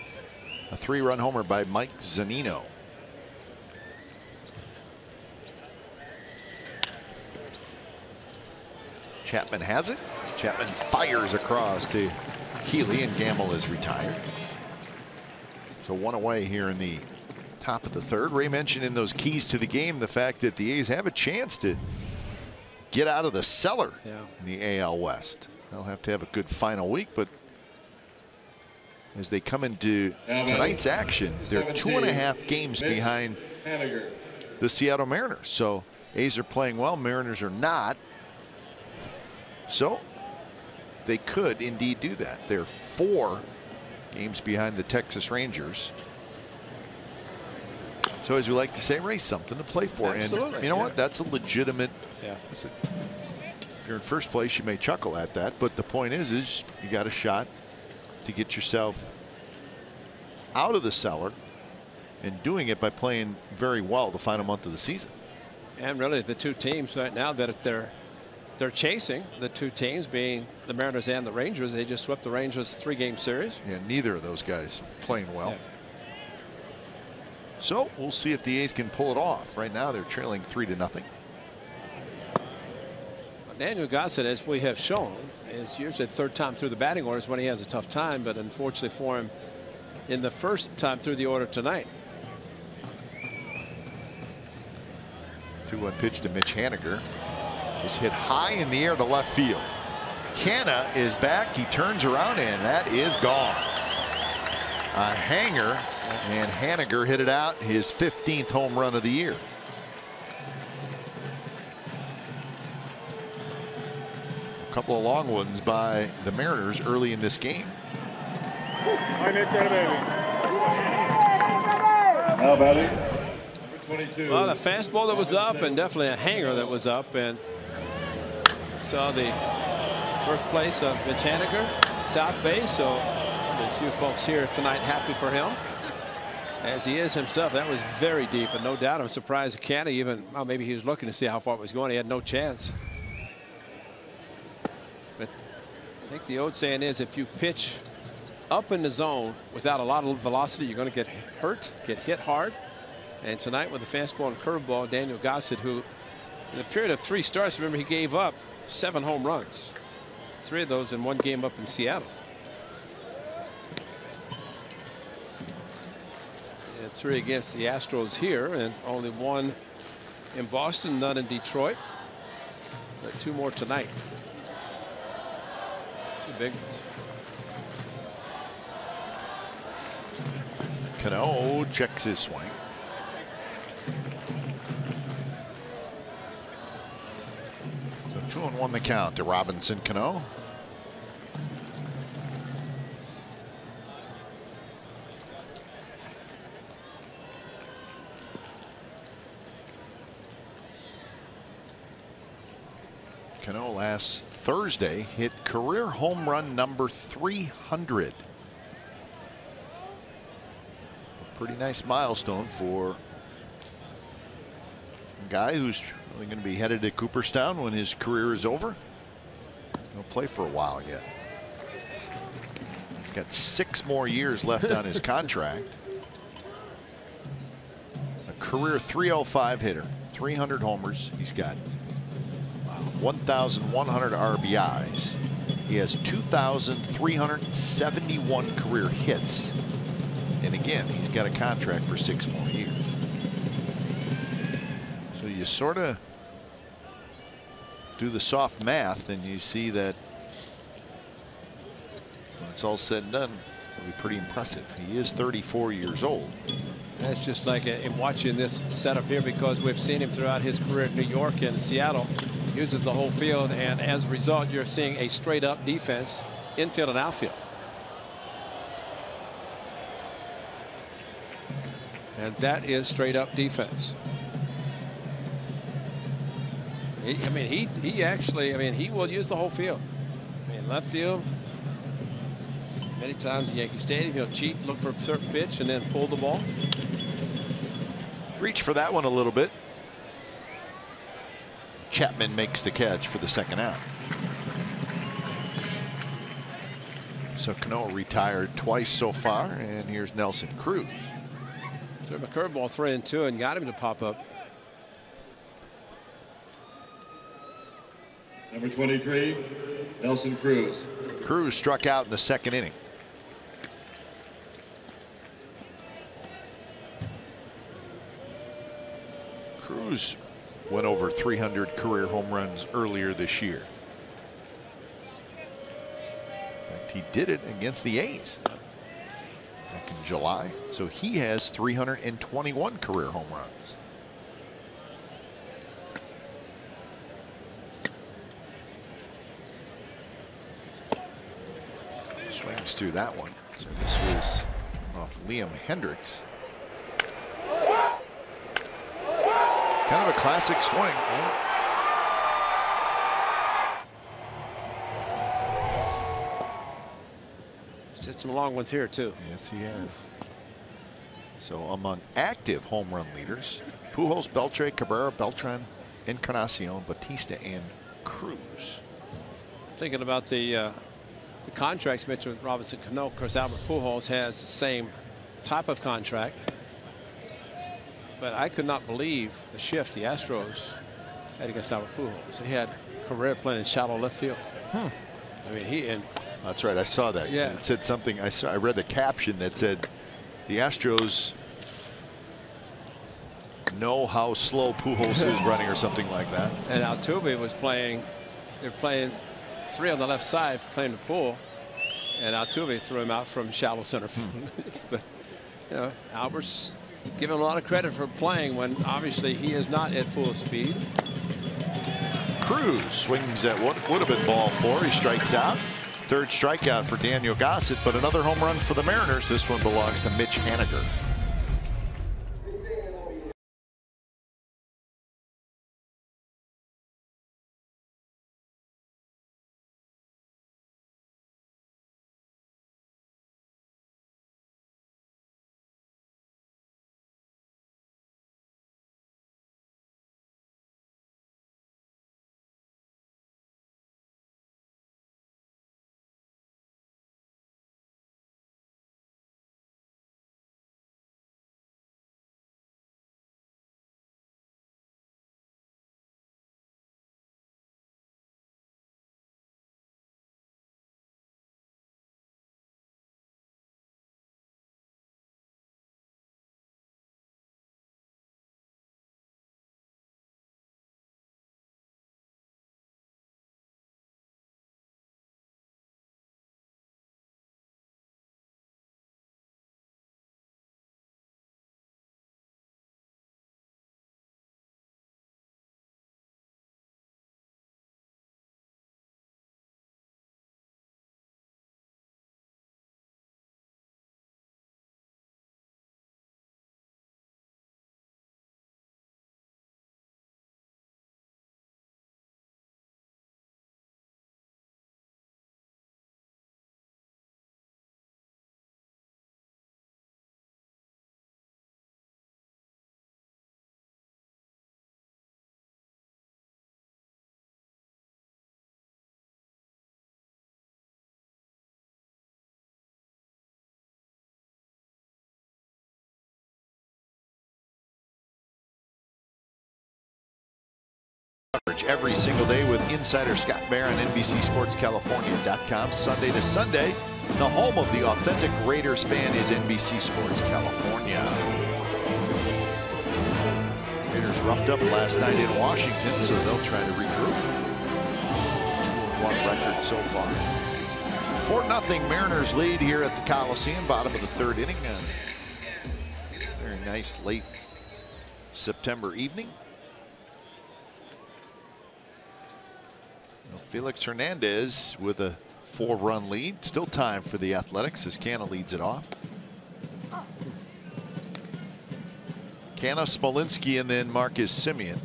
a 3-run homer by Mike Zunino. Chapman has it. Chapman fires across to Healy, and Gamel is retired. So 1 away here in the top of the 3rd. Ray mentioned in those keys to the game the fact that the A's have a chance to get out of the cellar in the AL West. They'll have to have a good final week, but as they come into tonight's action, they're 2.5 games behind the Seattle Mariners. So A's are playing well, Mariners are not. So they could indeed do that. They're 4 games behind the Texas Rangers. So as we like to say, Ray, something to play for. Absolutely. And you know what? That's a legitimate. Listen, if you're in first place, you may chuckle at that, but the point is you got a shot to get yourself out of the cellar, and doing it by playing very well the final month of the season. And really the 2 teams right now that they're chasing, the 2 teams being the Mariners and the Rangers. They just swept the Rangers 3-game series. Yeah, neither of those guys playing well. So we'll see if the A's can pull it off. Right now they're trailing 3-0. Daniel Gossett, as we have shown, is usually the 3rd time through the batting orders when he has a tough time, but unfortunately for him, in the 1st time through the order tonight, 2-1 pitch to Mitch Haniger is hit high in the air to left field. Canna is back. He turns around and that is gone. A hanger, and Haniger hit it out, his 15th home run of the year. A couple of long ones by the Mariners early in this game. Now batting, number 22. Well, a fastball that was up, and definitely a hanger that was up, and saw the birthplace of Mitch Haniger, South Bay. So there's a few folks here tonight happy for him, as he is himself. That was very deep, and no doubt I'm surprised Canna even, well, maybe he was looking to see how far it was going. He had no chance. But I think the old saying is, if you pitch up in the zone without a lot of velocity, you're going to get hurt, get hit hard. And tonight with the fastball and curveball, Daniel Gossett, who in a period of 3 starts, remember, he gave up 7 home runs. 3 of those in 1 game up in Seattle. And 3 against the Astros here, and only 1 in Boston, none in Detroit. But 2 more tonight. 2 big ones. Cano checks his swing. So 2-1 the count to Robinson Cano. Cano last Thursday hit career home run number 300. Pretty nice milestone for a guy who's really going to be headed to Cooperstown when his career is over. He'll play for a while yet. He's got 6 more years left on his contract. A career 305 hitter, 300 homers. He's got 1,100 RBIs. He has 2,371 career hits. And again, he's got a contract for 6 more years. So you sort of do the soft math and you see that when it's all said and done, it'll be pretty impressive. He is 34 years old. That's just like in watching this setup here, because we've seen him throughout his career in New York and Seattle. Uses the whole field, and as a result, you're seeing a straight up defense, infield and outfield. And that is straight up defense. He will use the whole field. I mean, left field, many times in Yankee Stadium, he'll cheat, look for a certain pitch, and then pull the ball. Reach for that one a little bit. Chapman makes the catch for the second out. So Cano retired twice so far, and here's Nelson Cruz. Threw him a curveball 3-2 and got him to pop up. Number 23, Nelson Cruz. Cruz struck out in the second inning. Cruz went over 300 career home runs earlier this year. In fact, he did it against the A's back in July. So he has 321 career home runs. Swings through that one. So this was off Liam Hendricks. Kind of a classic swing. He's hit some long ones here too. Yes, he has. So among active home run leaders, Pujols, Beltre, Cabrera, Beltran, Encarnacion, Batista, and Cruz. Thinking about the contracts mentioned with Robinson Cano, of course Albert Pujols has the same type of contract. But I could not believe the shift the Astros had against Albert Pujols. He had career playing in shallow left field. I mean, That's right. I saw that. Yeah. It said something. I read the caption that said the Astros know how slow Pujols is running or something like that. And Altuve was playing. They're playing 3 on the left side, playing the pull, and Altuve threw him out from shallow center field. But you know, Albert's given a lot of credit for playing when obviously he is not at full speed. Cruz swings at what would have been ball 4. He strikes out. 3rd strikeout for Daniel Gossett, but another home run for the Mariners. This one belongs to Mitch Haniger. Every single day with insider Scott Bair on NBCSportsCalifornia.com. Sunday to Sunday, the home of the authentic Raiders fan is NBC Sports California. Raiders roughed up last night in Washington, so they'll try to regroup. 2-1 record so far. 4-0 Mariners lead here at the Coliseum, bottom of the 3rd inning. Very nice late September evening. Felix Hernandez with a 4-run lead. Still time for the Athletics as Canha leads it off. Canha, Smolinski, and then Marcus Semien.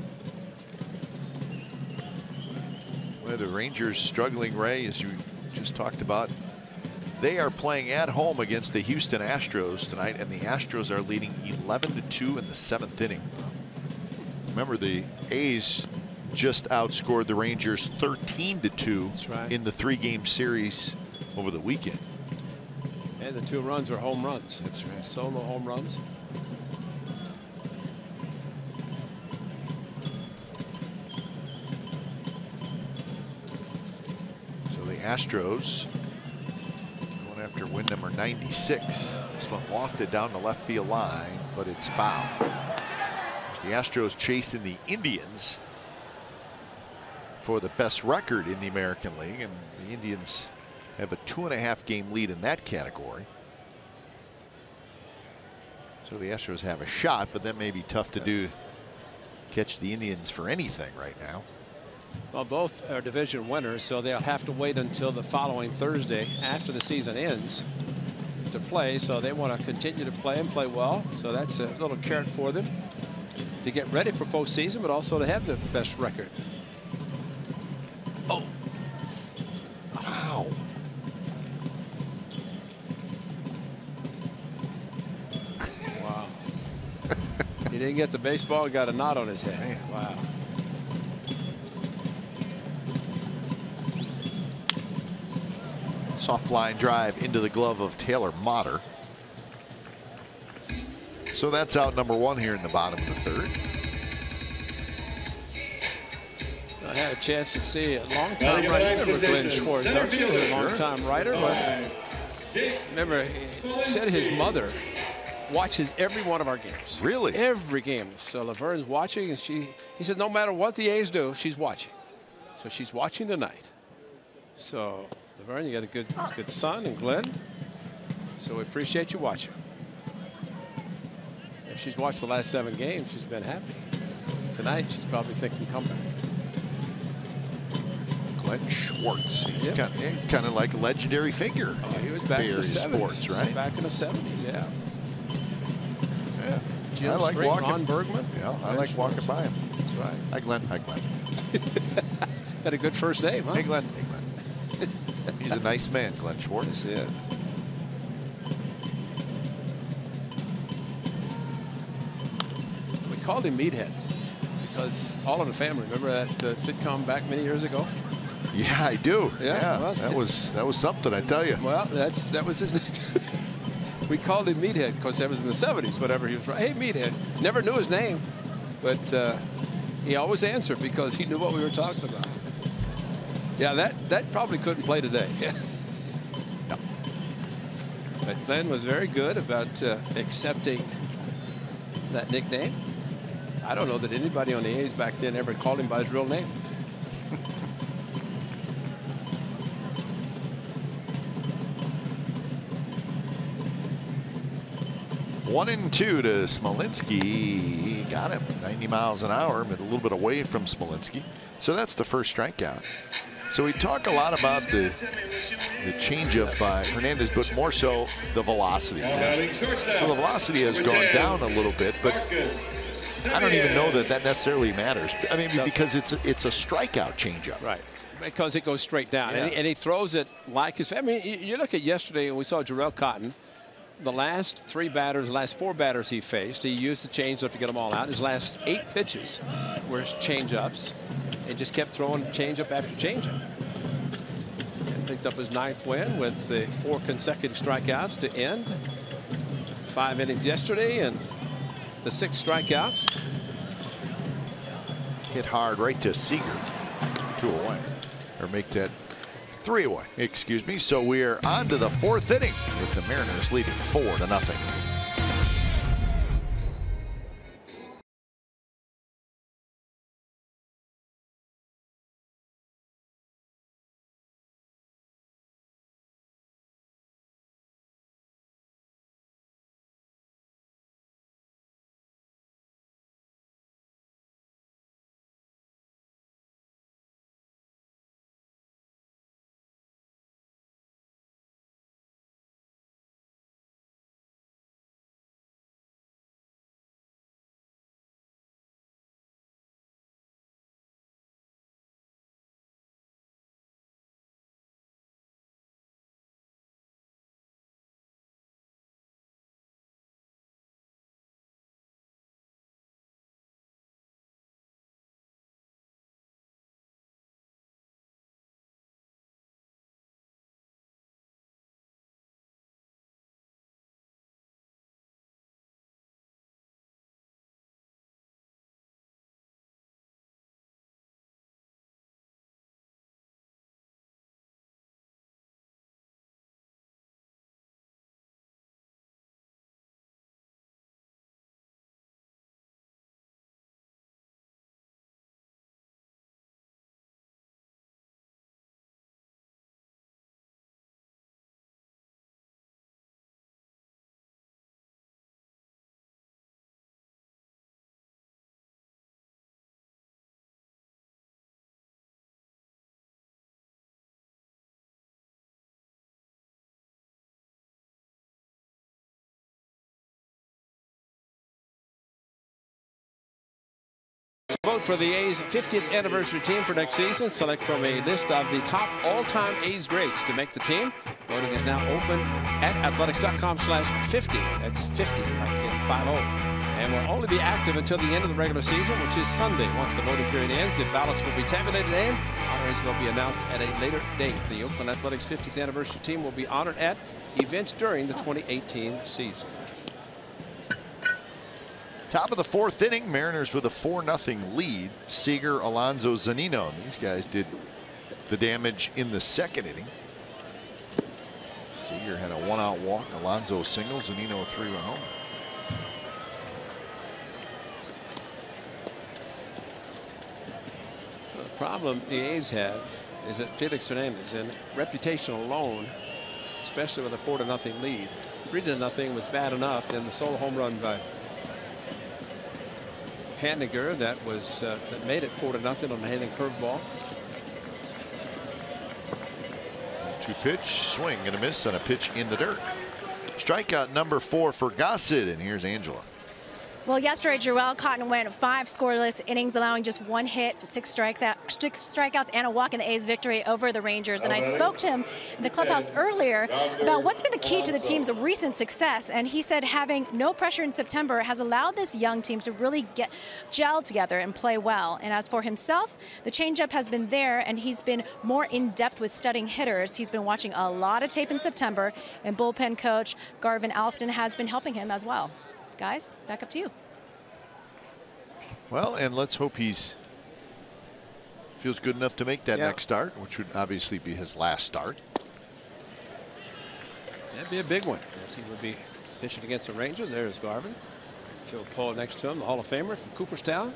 Well, the Rangers struggling, Ray, as you just talked about. They are playing at home against the Houston Astros tonight, and the Astros are leading 11-2 in the 7th inning. Remember, the A's just outscored the Rangers 13-2 in the 3-game series over the weekend. And the 2 runs were home runs. That's right. Solo home runs. So the Astros going after win number 96. This one lofted down the left field line, but it's foul. The Astros chasing the Indians for the best record in the American League, and the Indians have a 2.5-game lead in that category. So the Astros have a shot, but that may be tough to do. Catch the Indians for anything right now. Well, both are division winners, so they'll have to wait until the following Thursday after the season ends to play. So they want to continue to play and play well. So that's a little carrot for them to get ready for postseason, but also to have the best record. Oh. Wow. Wow. He didn't get the baseball, got a knot on his head. Man. Wow. Soft line drive into the glove of Taylor Motter. So that's out number 1 here in the bottom of the 3rd. I had a chance to see a long-time writer. Remember Glenn Schwartz, don't you? A long-time writer, but remember he said his mother watches every one of our games. Really? Every game. So Laverne's watching, and he said no matter what the A's do, she's watching. So she's watching tonight. So Laverne, you got a good son, and Glenn. So we appreciate you watching. If she's watched the last 7 games, she's been happy. Tonight, she's probably thinking comeback. Glenn Schwartz. He's kind of like a legendary figure. Oh, he was back in the 70s. Sports, right? Back in the 70s, yeah. I like Strait, walking. Ron Bergman. Yeah, I like walking by him. That's right. Hi, Glenn. Hi, Glenn. Got a good first name, huh? Hey, Glenn. Hey, Glenn. He's a nice man, Glenn Schwartz. Yes, he is. We called him Meathead because All in the Family. Remember that sitcom back many years ago? Yeah, I do. Yeah, well, that was something, I tell you. Well, that was his name. We called him Meathead because that was in the 70s. Whatever he was, hey, Meathead. Never knew his name, but he always answered because he knew what we were talking about. Yeah, that probably couldn't play today. No. But Glenn was very good about accepting that nickname. I don't know that anybody on the A's back then ever called him by his real name. 1-2 to Smolinski. He got him 90 miles an hour, but a little bit away from Smolinski. So that's the first strikeout. So we talk a lot about the changeup by Hernandez, but more so the velocity. So the velocity has gone down a little bit, but I don't even know that necessarily matters. I mean, because it's a strikeout changeup. Right. Because it goes straight down. Yeah. And he throws it like his. I mean, you look at yesterday, and we saw Jarrell Cotton. The last 4 batters he faced, he used the changeup to get them all out. His last 8 pitches were changeups, and just kept throwing changeup after changeup. And picked up his 9th win with the 4 consecutive strikeouts to end 5 innings yesterday, and the 6 strikeouts. Hit hard right to Seager. 2 away, or make that 3 away, excuse me. So we're on to the 4th inning with the Mariners leading 4-0. Vote for the A's 50th anniversary team for next season. Select from a list of the top all-time A's greats to make the team. Voting is now open at athletics.com/50. That's 50, like in 50. And will only be active until the end of the regular season, which is Sunday. Once the voting period ends, the ballots will be tabulated and honors will be announced at a later date. The Oakland Athletics 50th anniversary team will be honored at events during the 2018 season. Top of the 4th inning, Mariners with a 4-0 lead. Seager, Alonso, Zunino. These guys did the damage in the 2nd inning. Seager had a 1-out walk. Alonso single. Zunino a 3-run home. problem the A's have is that Felix Hernandez, and reputation alone, especially with a 4-0 lead. 3-0 was bad enough. Then the solo home run by Haniger that was that made it 4-0 on the hitting curveball. 2-pitch swing and a miss on a pitch in the dirt. Strikeout number 4 for Gossett, and here's Angela. Well, yesterday, Joel Cotton went 5 scoreless innings, allowing just 1 hit, 6 strikeouts, and a walk in the A's victory over the Rangers. And I spoke to him in the clubhouse earlier about what's been the key to the team's recent success. And he said having no pressure in September has allowed this young team to really get gel together and play well. And as for himself, the changeup has been there, and he's been more in-depth with studying hitters. He's been watching a lot of tape in September, and bullpen coach Garvin Alston has been helping him as well. Guys, back up to you. Well, and let's hope he's feels good enough to make that next start, which would obviously be his last start. That'd be a big one, as he would be pitching against the Rangers. There's Garvin. Phil Paul next to him, the Hall of Famer from Cooperstown.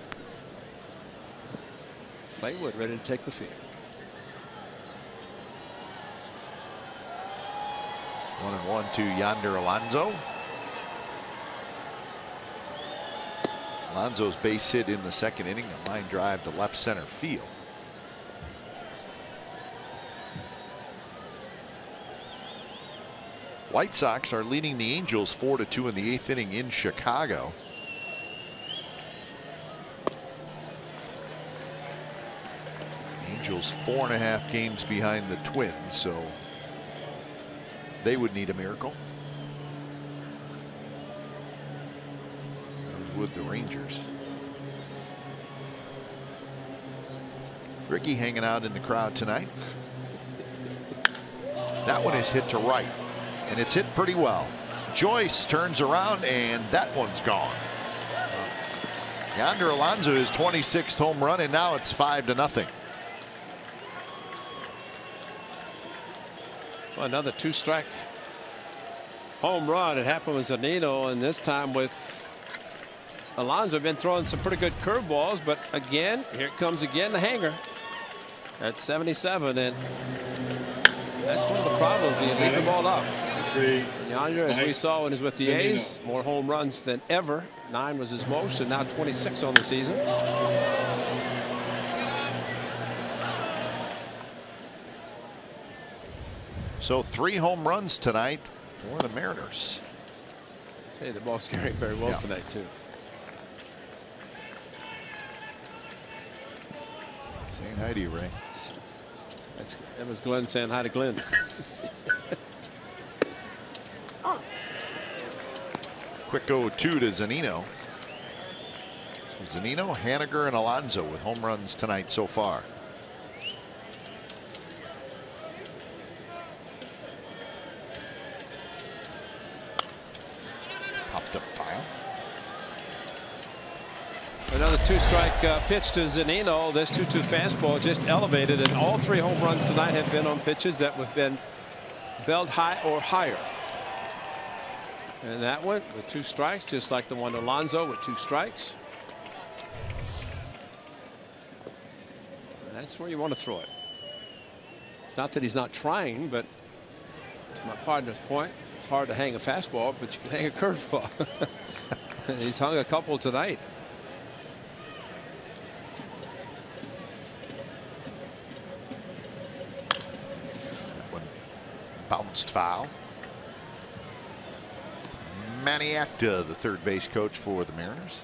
Clay Wood ready to take the field. 1-1 to Yonder Alonso. Alonso's base hit in the second inning, a line drive to left center field. White Sox are leading the Angels 4-2 in the 8th inning in Chicago. Angels 4.5 games behind the Twins, so they would need a miracle. With the Rangers. Ricky hanging out in the crowd tonight. That one is hit to right, and it's hit pretty well. Joyce turns around, and that one's gone. Yonder Alonso, his 26th home run, and now it's 5-0. Well, another 2-strike home run. It happened with Zunino, and this time with Alonso. Been throwing some pretty good curveballs, but again, here comes again the hanger at 77, and that's one of the problems. You leave the ball up. Yonder, as we saw when he was with the A's, more home runs than ever. 9 was his most, and now 26 on the season. So 3 home runs tonight for the Mariners. Hey, the ball's carrying very well tonight too. Saying hi to you, Ray. That was Glenn saying hi to Glenn. Quick 0-2 to Zunino. So Zunino, Haniger, and Alonso with home runs tonight so far. Popped up foul. Another 2-strike pitch to Zunino. This 2-2 fastball just elevated, and all 3 home runs tonight have been on pitches that have been belled high or higher. And that one with 2 strikes, just like the one to Alonso with 2 strikes. And that's where you want to throw it. It's not that he's not trying, but to my partner's point, it's hard to hang a fastball, but you can hang a curveball. He's hung a couple tonight. Bounced foul. Maniacta, the third base coach for the Mariners.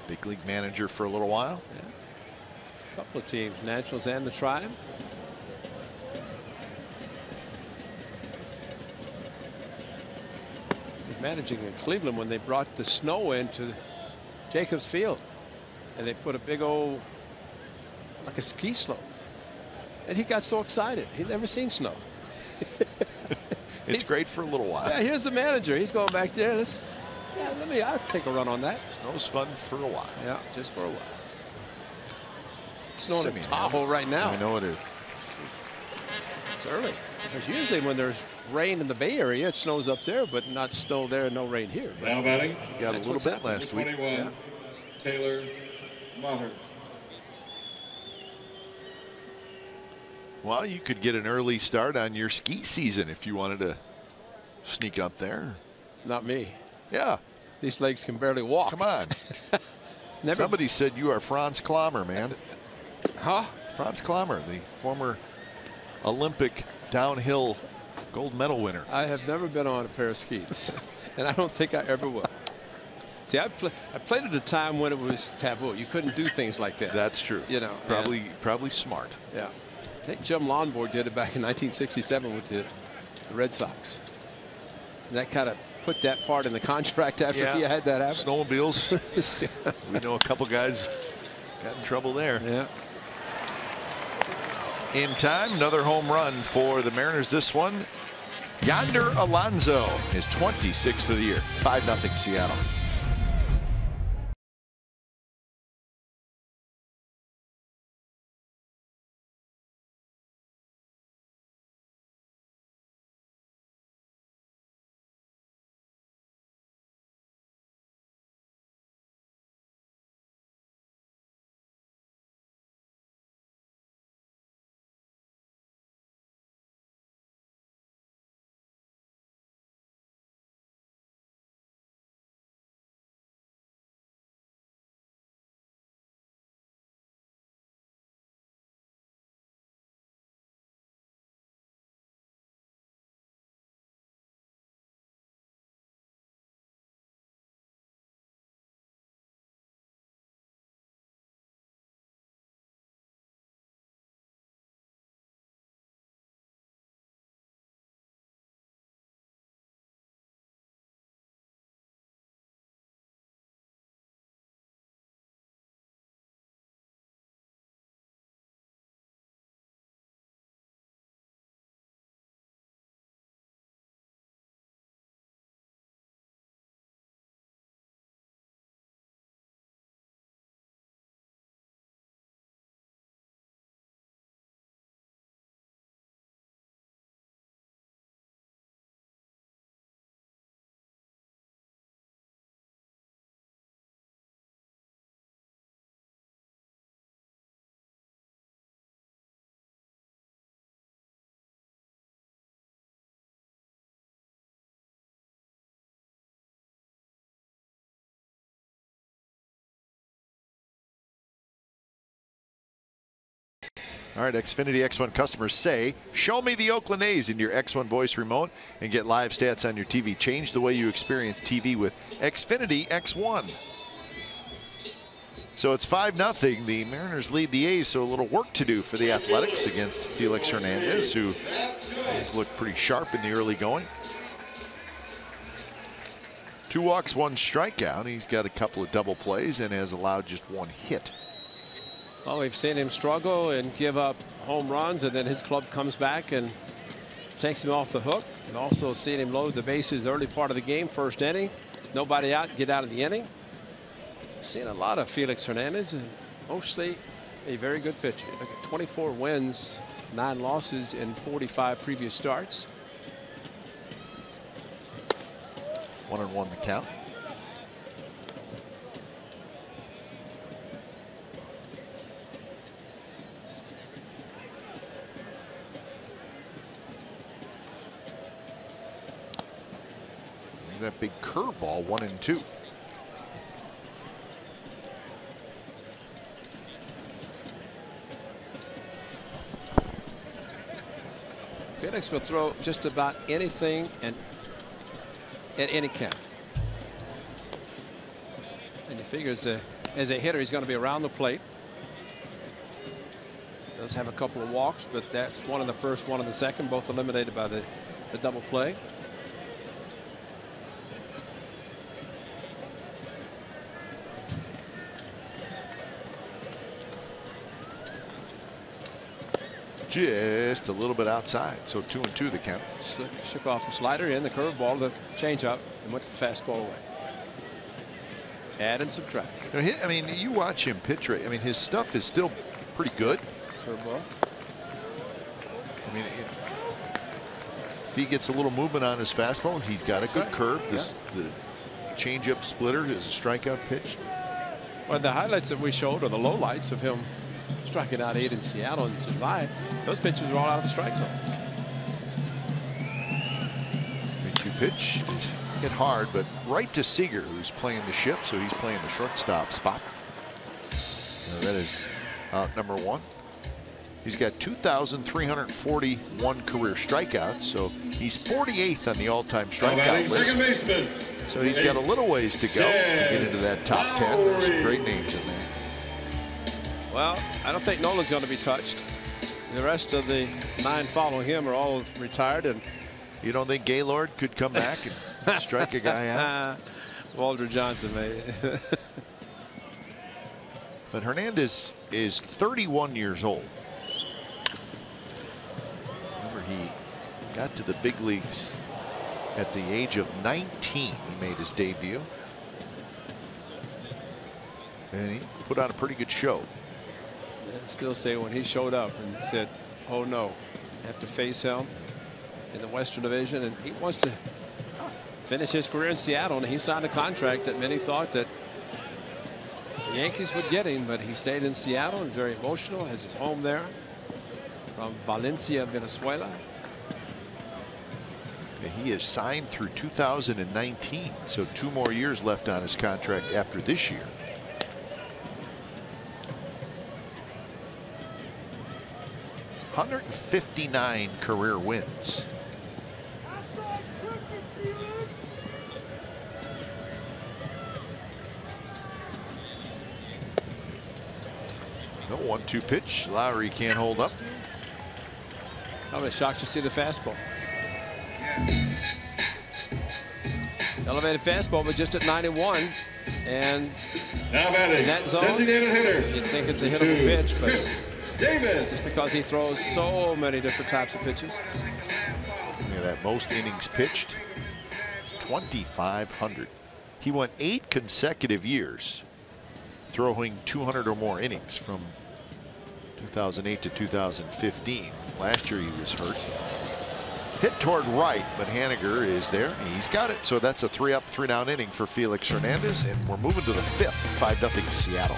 Big league manager for a little while. Yeah. A couple of teams, Nationals and the Tribe. He's managing in Cleveland when they brought the snow into Jacobs Field, and they put a big old, like a ski slope. And he got so excited. He'd never seen snow. It's great for a little while. Yeah, here's the manager. He's going back there. I'll take a run on that. Snow's fun for a while. Yeah, just for a while. It's snowing in Tahoe right now. I know it is. It's early. Because usually when there's rain in the Bay Area, it snows up there, but not snow there and no rain here. Now batting. Got a little bit last week. 21, Taylor Maher. Well, you could get an early start on your ski season if you wanted to sneak up there. Not me. Yeah. These legs can barely walk. Come on. Somebody said you are Franz Klammer, man. Huh? Franz Klammer, the former Olympic downhill gold medal winner. I have never been on a pair of skis, and I don't think I ever will. See, I played at a time when it was taboo. You couldn't do things like that. That's true. You know, probably smart. Yeah. I think Jim Lonborg did it back in 1967 with the Red Sox. And that kind of put that part in the contract after he had that happen. Snowmobiles. We know a couple guys got in trouble there. Yeah. In time, another home run for the Mariners. This one, Yonder Alonso, his 26th of the year. 5-0 Seattle. All right, Xfinity X1 customers say, show me the Oakland A's in your X1 voice remote and get live stats on your TV. Change the way you experience TV with Xfinity X1. So it's 5-0. The Mariners lead the A's, so a little work to do for the Athletics against Felix Hernandez, who has looked pretty sharp in the early going. 2 walks, 1 strikeout. He's got a couple of double plays and has allowed just 1 hit. Well, we've seen him struggle and give up home runs, and then his club comes back and takes him off the hook. We've also seen him load the bases the early part of the game, first inning. Nobody out, get out of the inning. Seen a lot of Felix Hernandez, and mostly a very good pitcher. Look at 24 wins, 9 losses in 45 previous starts. 1-1 the count. That big curveball, 1-2. Felix will throw just about anything and at any count. And he figures as a hitter, he's going to be around the plate. He does have a couple of walks, but that's 1 in the first, 1 in the second, both eliminated by the double play. Just a little bit outside, so 2-2 the count. Shook off the slider in, the curveball, the changeup, and went the fastball away. Add and subtract. I mean, you watch him pitch. I mean, his stuff is still pretty good. Curveball. I mean, if he gets a little movement on his fastball, he's got a good curve. The changeup splitter is a strikeout pitch. Well, the highlights that we showed are the lowlights of him striking out 8 in Seattle in July. Those pitches were all out of the strike zone. 3-2 pitch is hit hard, but right to Seager, who's playing the shift, so he's playing the shortstop spot. So that is out number 1. He's got 2,341 career strikeouts, so he's 48th on the all-time strikeout list. So he's got a little ways to go to get into that top 10. There's some great names in there. Well, I don't think Nolan's going to be touched. The rest of the 9 following him are all retired. And you don't think Gaylord could come back and strike a guy out? Walter Johnson, maybe. But Hernandez is 31 years old. Remember, he got to the big leagues at the age of 19. He made his debut. And he put on a pretty good show. I still say when he showed up and said, oh no, I have to face him in the Western Division, and he wants to finish his career in Seattle, and he signed a contract that many thought that the Yankees would get him, but he stayed in Seattle and very emotional, has his home there, from Valencia, Venezuela. He is signed through 2019, so 2 more years left on his contract after this year. $159 career wins. No 1-2 pitch. Lowry can't hold up. I'm shocked to see the fastball. Elevated fastball, but just at 91, and in that zone, you'd think it's a hittable pitch, but just because he throws so many different types of pitches. Yeah, that most innings pitched, 2,500. He went 8 consecutive years throwing 200 or more innings from 2008 to 2015. Last year he was hurt. Hit toward right, but Haniger is there. He's got it. So that's a 3-up, 3-down inning for Felix Hernandez, and we're moving to the 5th, 5-0 Seattle.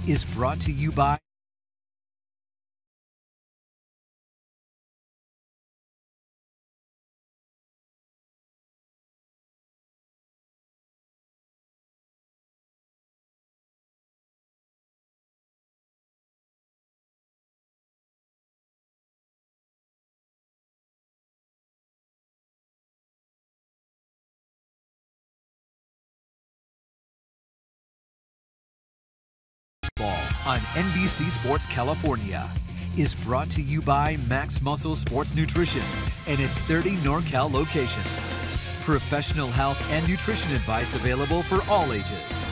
Is brought to you by on NBC Sports California. Is brought to you by Max Muscle Sports Nutrition and its 30 NorCal locations. Professional health and nutrition advice available for all ages.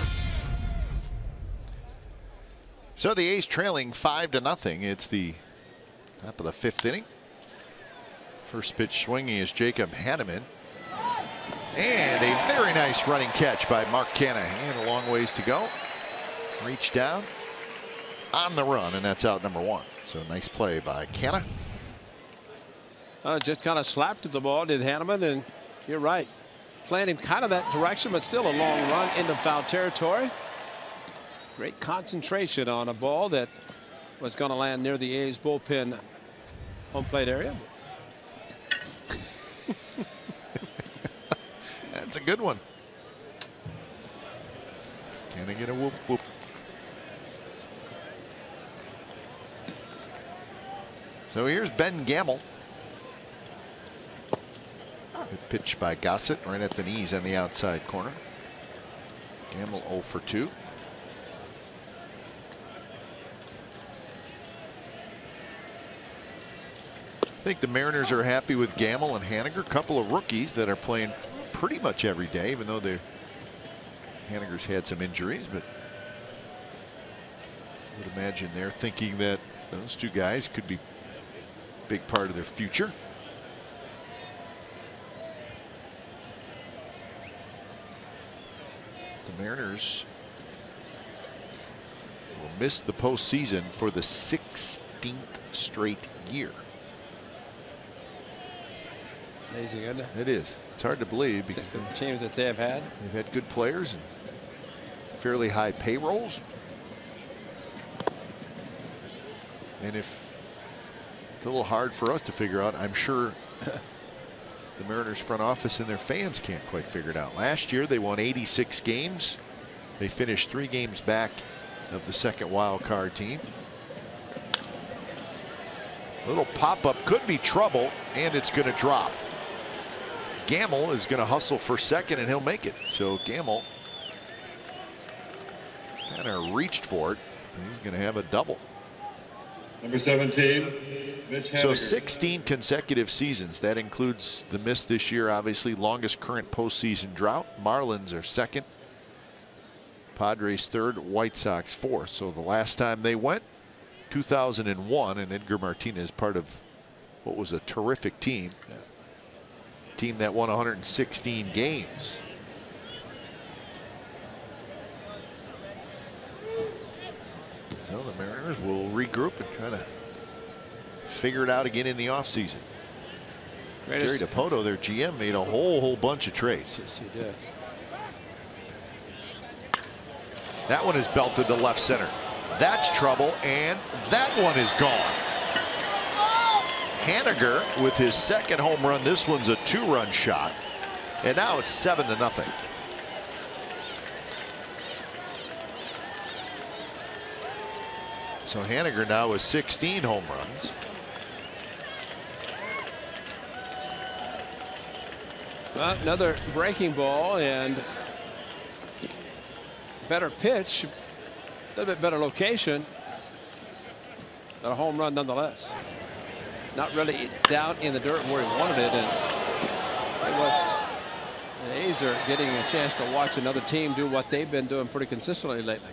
So the A's trailing 5-0. It's the top of the 5th inning. First pitch swinging is Jacob Hanneman. And a very nice running catch by Mark Canha. And a long ways to go. Reach down on the run, and that's out number 1. So nice play by Canha. Just kind of slapped at the ball, did Hanneman, and you're right. Playing him kind of that direction, but still a long run into foul territory. Great concentration on a ball that was going to land near the A's bullpen home plate area. That's a good one. Can I get a whoop whoop? So here's Ben Gamble. Good pitch by Gossett right at the knees on the outside corner. Gamble 0 for 2. I think the Mariners are happy with Gamble and Haniger, a couple of rookies that are playing pretty much every day, even though Haniger's had some injuries, but I would imagine they're thinking that those two guys could be a big part of their future. The Mariners will miss the postseason for the 16th straight year. Amazing, isn't it? It is. It's hard to believe because the teams that they have had. They've had good players and fairly high payrolls. And if it's a little hard for us to figure out, I'm sure the Mariners front office and their fans can't quite figure it out. Last year they won 86 games. They finished 3 games back of the second wild card team. Little pop-up could be trouble, and it's going to drop. Gamble is going to hustle for second, and he'll make it. So Gamble kind of reached for it, and he's going to have a double. Number 17, Mitch Haniger. So 16 consecutive seasons. That includes the miss this year, obviously. Longest current postseason drought. Marlins are second. Padres third. White Sox fourth. So the last time they went, 2001, and Edgar Martinez, part of what was a terrific team. Yeah. Team that won 116 games. So the Mariners will regroup and try to figure it out again in the offseason. Jerry DiPoto, their GM, made a whole bunch of trades. Yes, he did. That one is belted to left center. That's trouble, and that one is gone. Haniger with his second home run. This one's a 2-run shot, and now it's 7-0. So Haniger now with 16 home runs. Another breaking ball and better pitch, a little bit better location, but a home run nonetheless. Not really down in the dirt where he wanted it, and what the A's are getting a chance to watch another team do what they've been doing pretty consistently lately.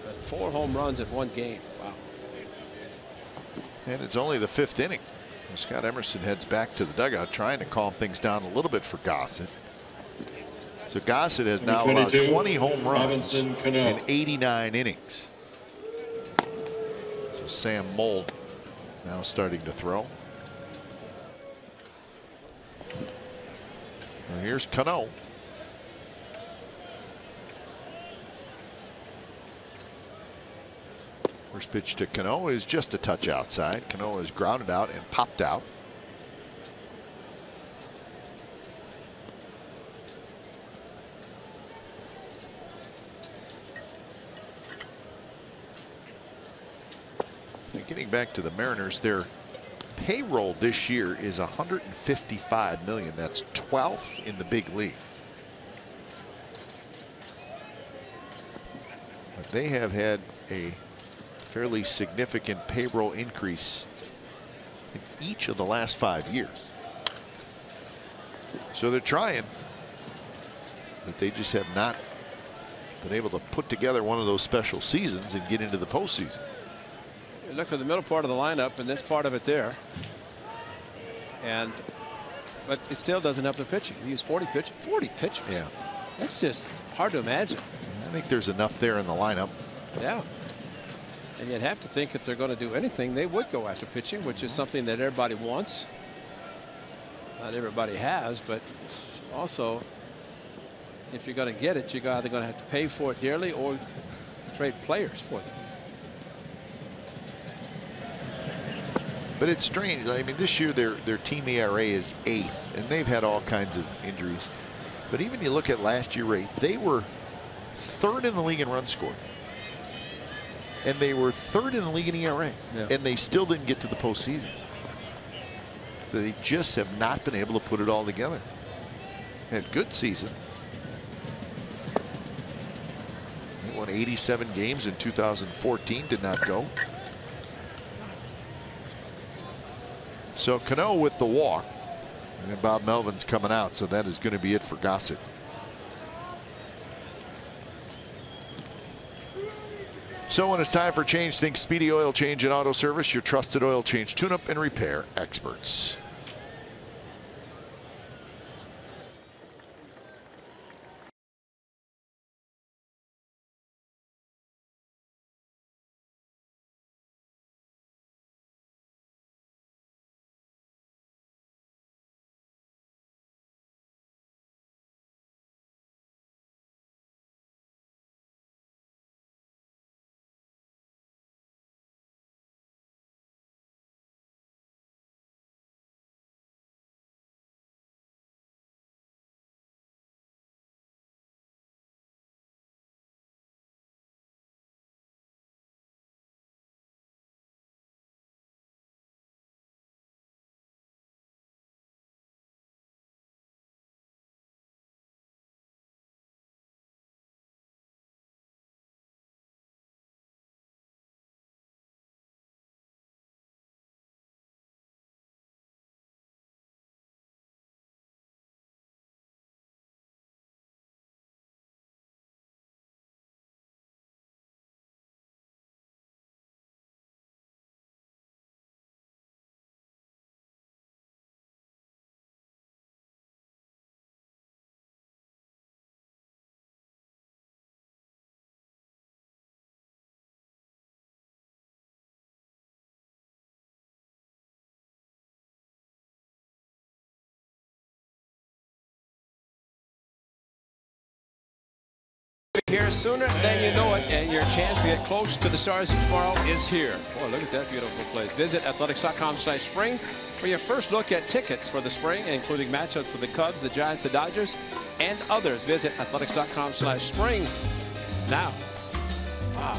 But 4 home runs in 1 game. Wow. And it's only the 5th inning. Scott Emerson heads back to the dugout, trying to calm things down a little bit for Gossett. So Gossett has now allowed 20 home runs in 89 innings. So Sam Mold now starting to throw. Well, here's Cano. First pitch to Cano is just a touch outside. Cano is grounded out and popped out. Getting back to the Mariners, their payroll this year is $155 million. That's 12th in the big leagues. But they have had a fairly significant payroll increase in each of the last 5 years. So they're trying, but they just have not been able to put together one of those special seasons and get into the postseason. You look at the middle part of the lineup and this part of it there, but it still doesn't help the pitching. He used 40 pitches. 40 pitches. Yeah, that's just hard to imagine. I think there's enough there in the lineup. Yeah. And you'd have to think if they're going to do anything, they would go after pitching, which is something that everybody wants. Not everybody has, but also, if you're going to get it, you're either going to have to pay for it dearly or trade players for them. But it's strange. I mean, this year their team ERA is 8th, and they've had all kinds of injuries. But even you look at last year rate, they were 3rd in the league in runs scored. And they were 3rd in the league in ERA. Yeah. And they still didn't get to the postseason. So they just have not been able to put it all together. Had a good season. They won 87 games in 2014, did not go. So Cano with the walk. And Bob Melvin's coming out, so that is going to be it for Gossett. So when it's time for change, think Speedy Oil Change and Auto Service, your trusted oil change, tune-up, and repair experts. Here sooner than you know it, and your chance to get close to the stars tomorrow is here. Boy, look at that beautiful place. Visit athletics.com/spring for your first look at tickets for the spring, including matchups for the Cubs, the Giants, the Dodgers, and others. Visit athletics.com/spring now. Wow.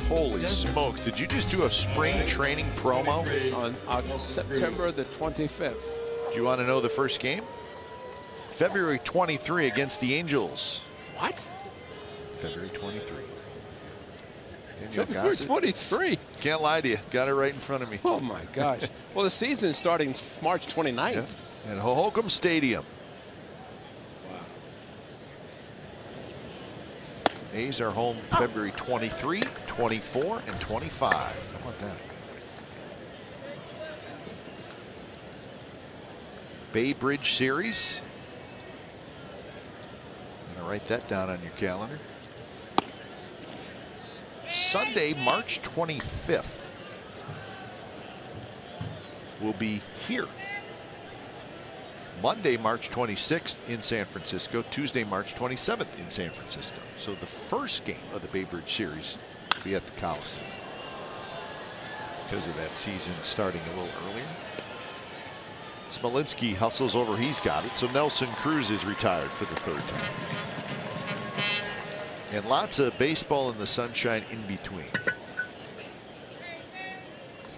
Holy smokes. Did you just do a spring training promo? On September the 25th. Do you want to know the first game? February 23 against the Angels. What? February 23. February 23. Can't lie to you. Got it right in front of me. Oh, my gosh. Well, the season's starting March 29th. Yeah. At Hohokam Stadium. Wow. A's are home February 23, 24, and 25. How about that? Bay Bridge Series. I'm going to write that down on your calendar. Sunday, March 25th. Will be here. Monday, March 26th in San Francisco. Tuesday, March 27th in San Francisco. So the first game of the Bay Bridge Series will be at the Coliseum because of that season starting a little earlier. Smolinski hustles over. He's got it. So Nelson Cruz is retired for the 3rd time. And lots of baseball in the sunshine in between.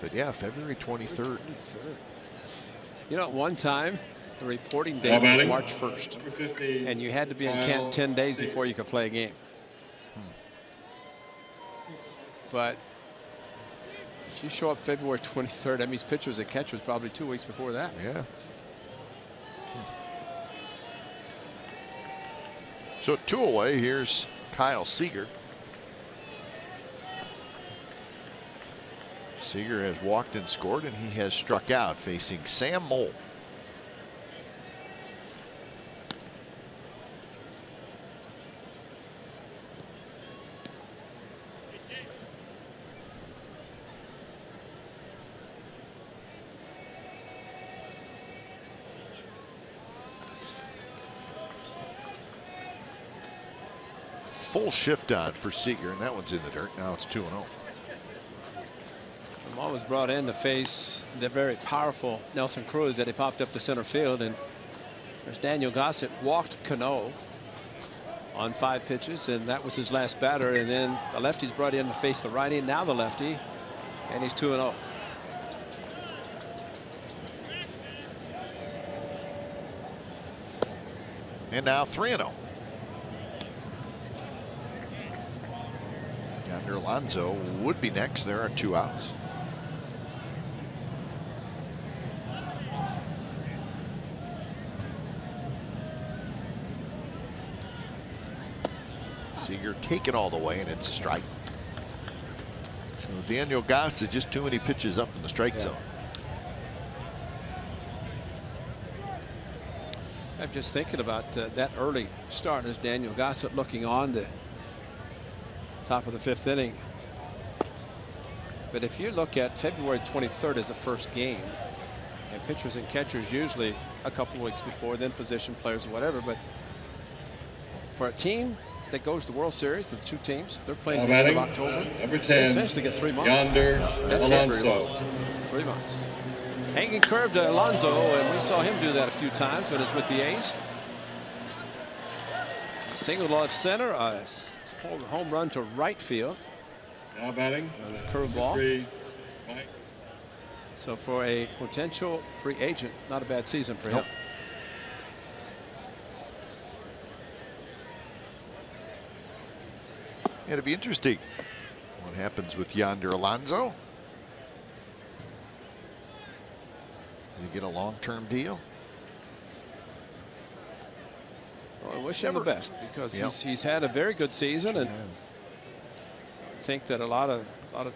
But yeah, February 23rd. You know, at one time, the reporting date was March 1st. And you had to be in camp 10 days before you could play a game. But if you show up February 23rd, that means pitchers and catchers probably 2 weeks before that. Yeah. So 2 away, here's Kyle Seager. Seager has walked and scored, and he has struck out, facing Sam Mole. full shift on for Seager, and that one's in the dirt. Now it's 2-0. Ball was brought in to face the very powerful Nelson Cruz that he popped up to center field, and there's Daniel Gossett walked Cano on 5 pitches, and that was his last batter. And then the lefty's brought in to face the righty, now the lefty, and he's 2-0. And now 3-0. Yonder Alonso would be next. There are 2 outs. Seager taken all the way, and it's a strike. So Daniel Gossett, just too many pitches up in the strike zone. I'm just thinking about that early start as Daniel Gossett looking on the top of the 5th inning. But if you look at February 23rd as the first game, and pitchers and catchers usually a couple of weeks before, then position players or whatever, but for a team that goes to the World Series, the 2 teams, they're playing the end of October. They essentially get 3 months. Yonder That's Alonso. 3 months. Hanging curve to Alonso, and we saw him do that a few times when he was with the A's. Single to left center, a home run to right field. Now batting. On the curveball. 3, Mike. So for a potential free agent, not a bad season for him. It'll be interesting what happens with Yonder Alonso. Does he get a long-term deal? Well, I wish him the best, because he's had a very good season, and I think that a lot of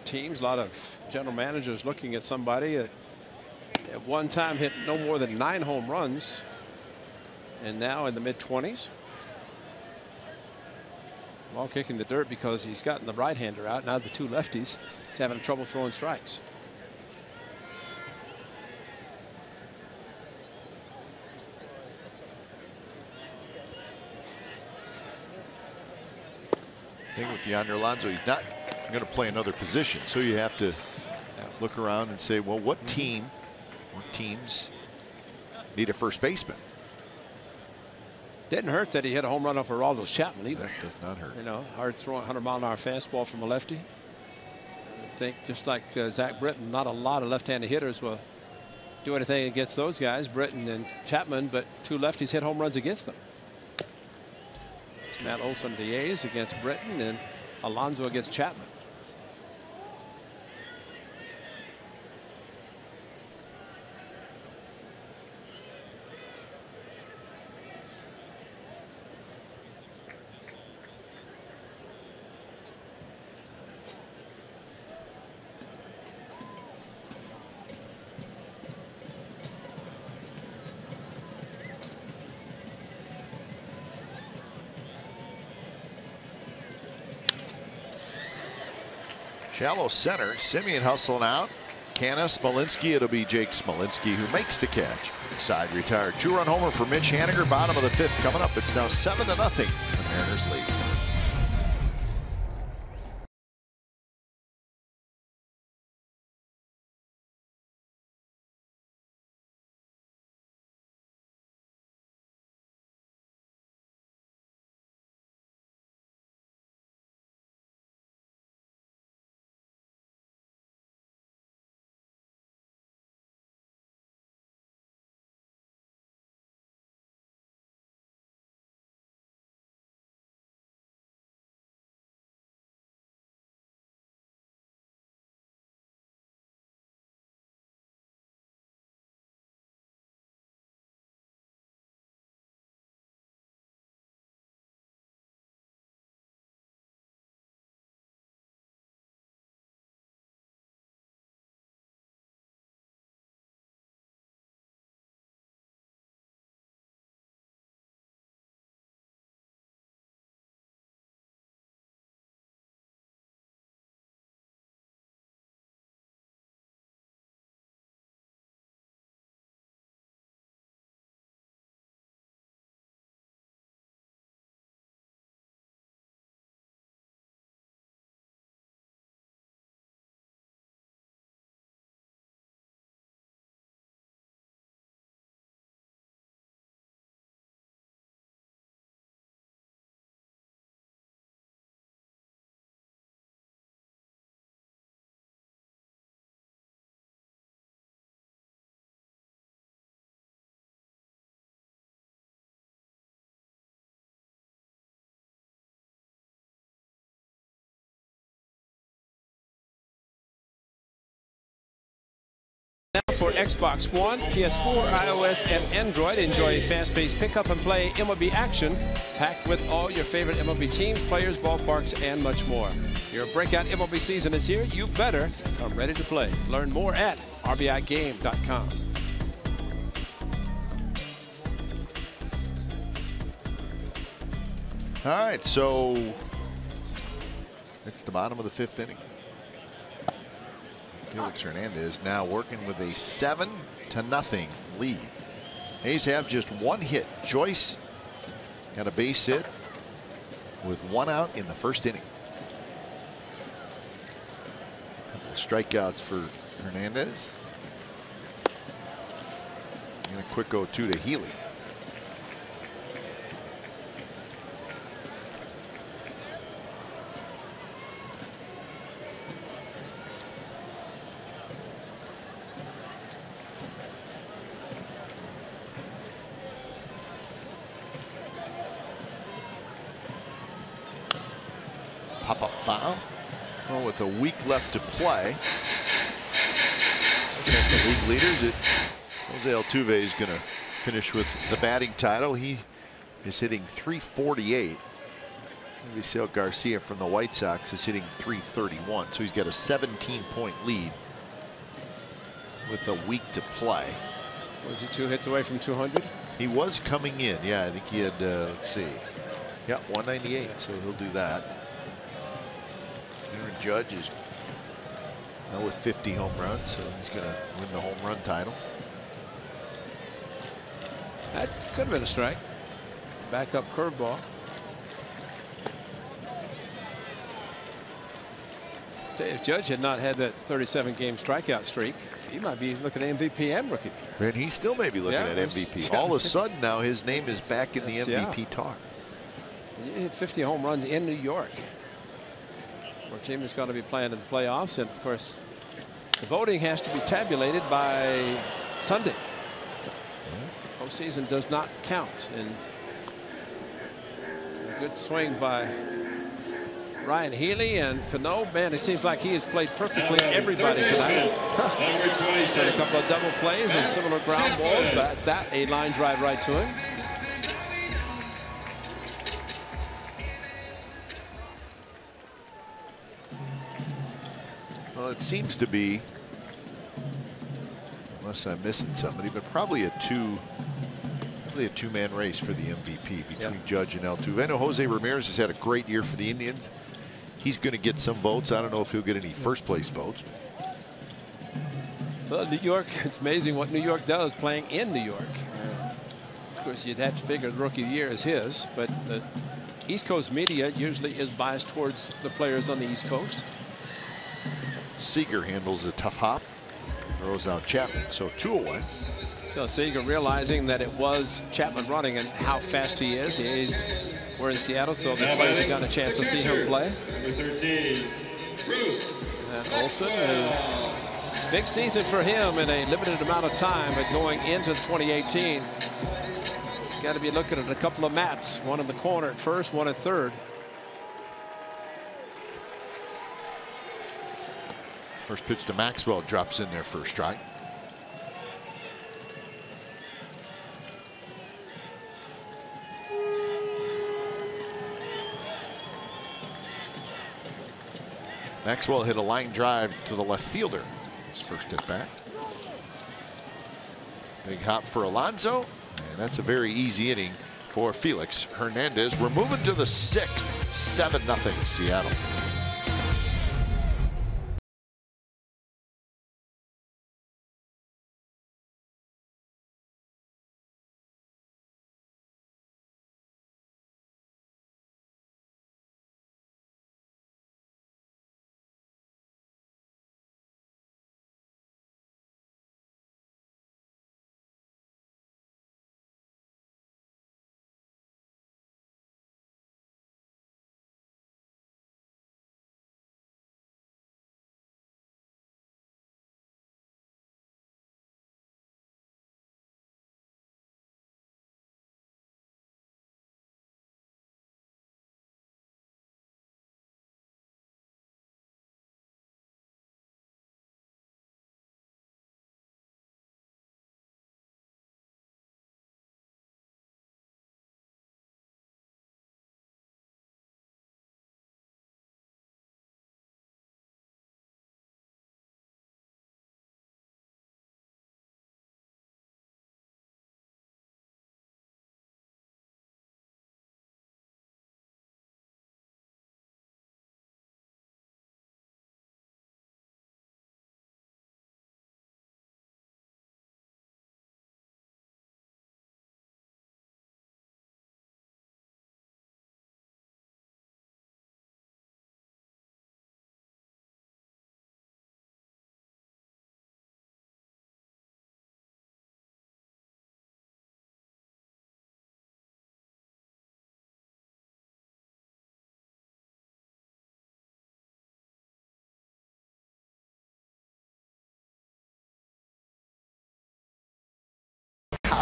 teams, a lot of general managers looking at somebody that at one time hit no more than 9 home runs, and now in the mid-20s. Ball kicking the dirt because he's gotten the right-hander out. Now the 2 lefties, he's having trouble throwing strikes. I think with Yonder Alonso, he's not going to play another position, so you have to look around and say, well, what team or teams need a first baseman? Didn't hurt that he hit a home run off Aroldis Chapman either. That does not hurt. You know, hard throwing 100-mile-an-hour fastball from a lefty. I think just like Zach Britton, not a lot of left-handed hitters will do anything against those guys, Britton and Chapman, but 2 lefties hit home runs against them. It's Matt Olson, the A's, against Britton, and Alonso against Chapman. Shallow center, Simeon hustling out. Canna, Smolinski, it'll be Jake Smolinski who makes the catch. Side retired. 2-run homer for Mitch Haniger, bottom of the 5th coming up. It's now 7-0. The Mariners lead. for Xbox One, PS4, iOS, and Android. Enjoy fast-paced pick-up and play MLB action, packed with all your favorite MLB teams, players, ballparks, and much more. Your breakout MLB season is here. You better come ready to play. Learn more at rbigame.com. All right, so it's the bottom of the 5th inning. Felix Hernandez now working with a 7-0 lead. A's have just 1 hit. Joyce got a base hit with 1 out in the 1st inning. A couple of strikeouts for Hernandez. And a quick 0-2 to Healy. Pop-up foul. Well, with a week left to play. Looking at the league leaders, Jose Altuve is going to finish with the batting title. He is hitting .348. Luis Garcia from the White Sox is hitting .331. So he's got a 17-point lead with a week to play. Was he 2 hits away from 200? He was coming in. Yeah, I think he had, let's see. Yeah, 198. So he'll do that. Aaron Judge is now with 50 home runs, so he's going to win the home run title. That could have been a strike. Back up curveball. If Judge had not had that 37-game strikeout streak, he might be looking at MVP and rookie. And he still may be looking at MVP. All of a sudden now his name is back in the MVP talk. He hit 50 home runs in New York. Our team is going to be playing in the playoffs, and of course the voting has to be tabulated by Sunday. Postseason does not count, and a good swing by Ryan Healy, and Cano, man, it seems like he has played perfectly everybody tonight. Done a couple of double plays and similar ground balls, but that a line drive right to him. Well, it seems to be, unless I'm missing somebody, but probably a two-man race for the MVP between Judge and Altuve. I know Jose Ramirez has had a great year for the Indians. He's going to get some votes. I don't know if he'll get any first-place votes. Well, New York, it's amazing what New York does playing in New York. Of course, you'd have to figure the rookie of the year is his, but the East Coast media usually is biased towards the players on the East Coast. Seager handles a tough hop, throws out Chapman, so 2 away. So Seager realizing that it was Chapman running and how fast he is. We're in Seattle, so the players have gotten a chance to see him play. And Olsen, big season for him in a limited amount of time, but going into 2018, he's got to be looking at a couple of maps, one in the corner at first, one at third. First pitch to Maxwell drops in there for a strike. Maxwell hit a line drive to the left fielder. His first at bat. Big hop for Alonso, and that's a very easy inning for Felix Hernandez. We're moving to the 6th, 7-0 Seattle.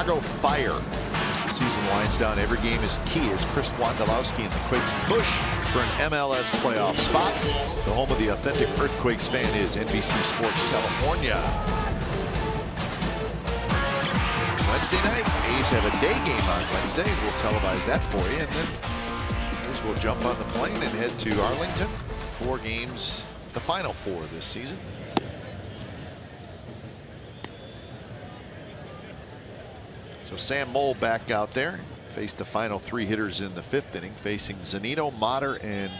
Chicago Fire. As the season winds down, every game is key as Chris Wondolowski and the Quakes push for an MLS playoff spot. The home of the authentic Earthquakes fan is NBC Sports California. Wednesday night, A's have a day game on Wednesday. We'll televise that for you, and then we'll jump on the plane and head to Arlington. 4 games, the final 4 this season. So Sam Moll back out there. Faced the final 3 hitters in the 5th inning, facing Zunino, Motter, and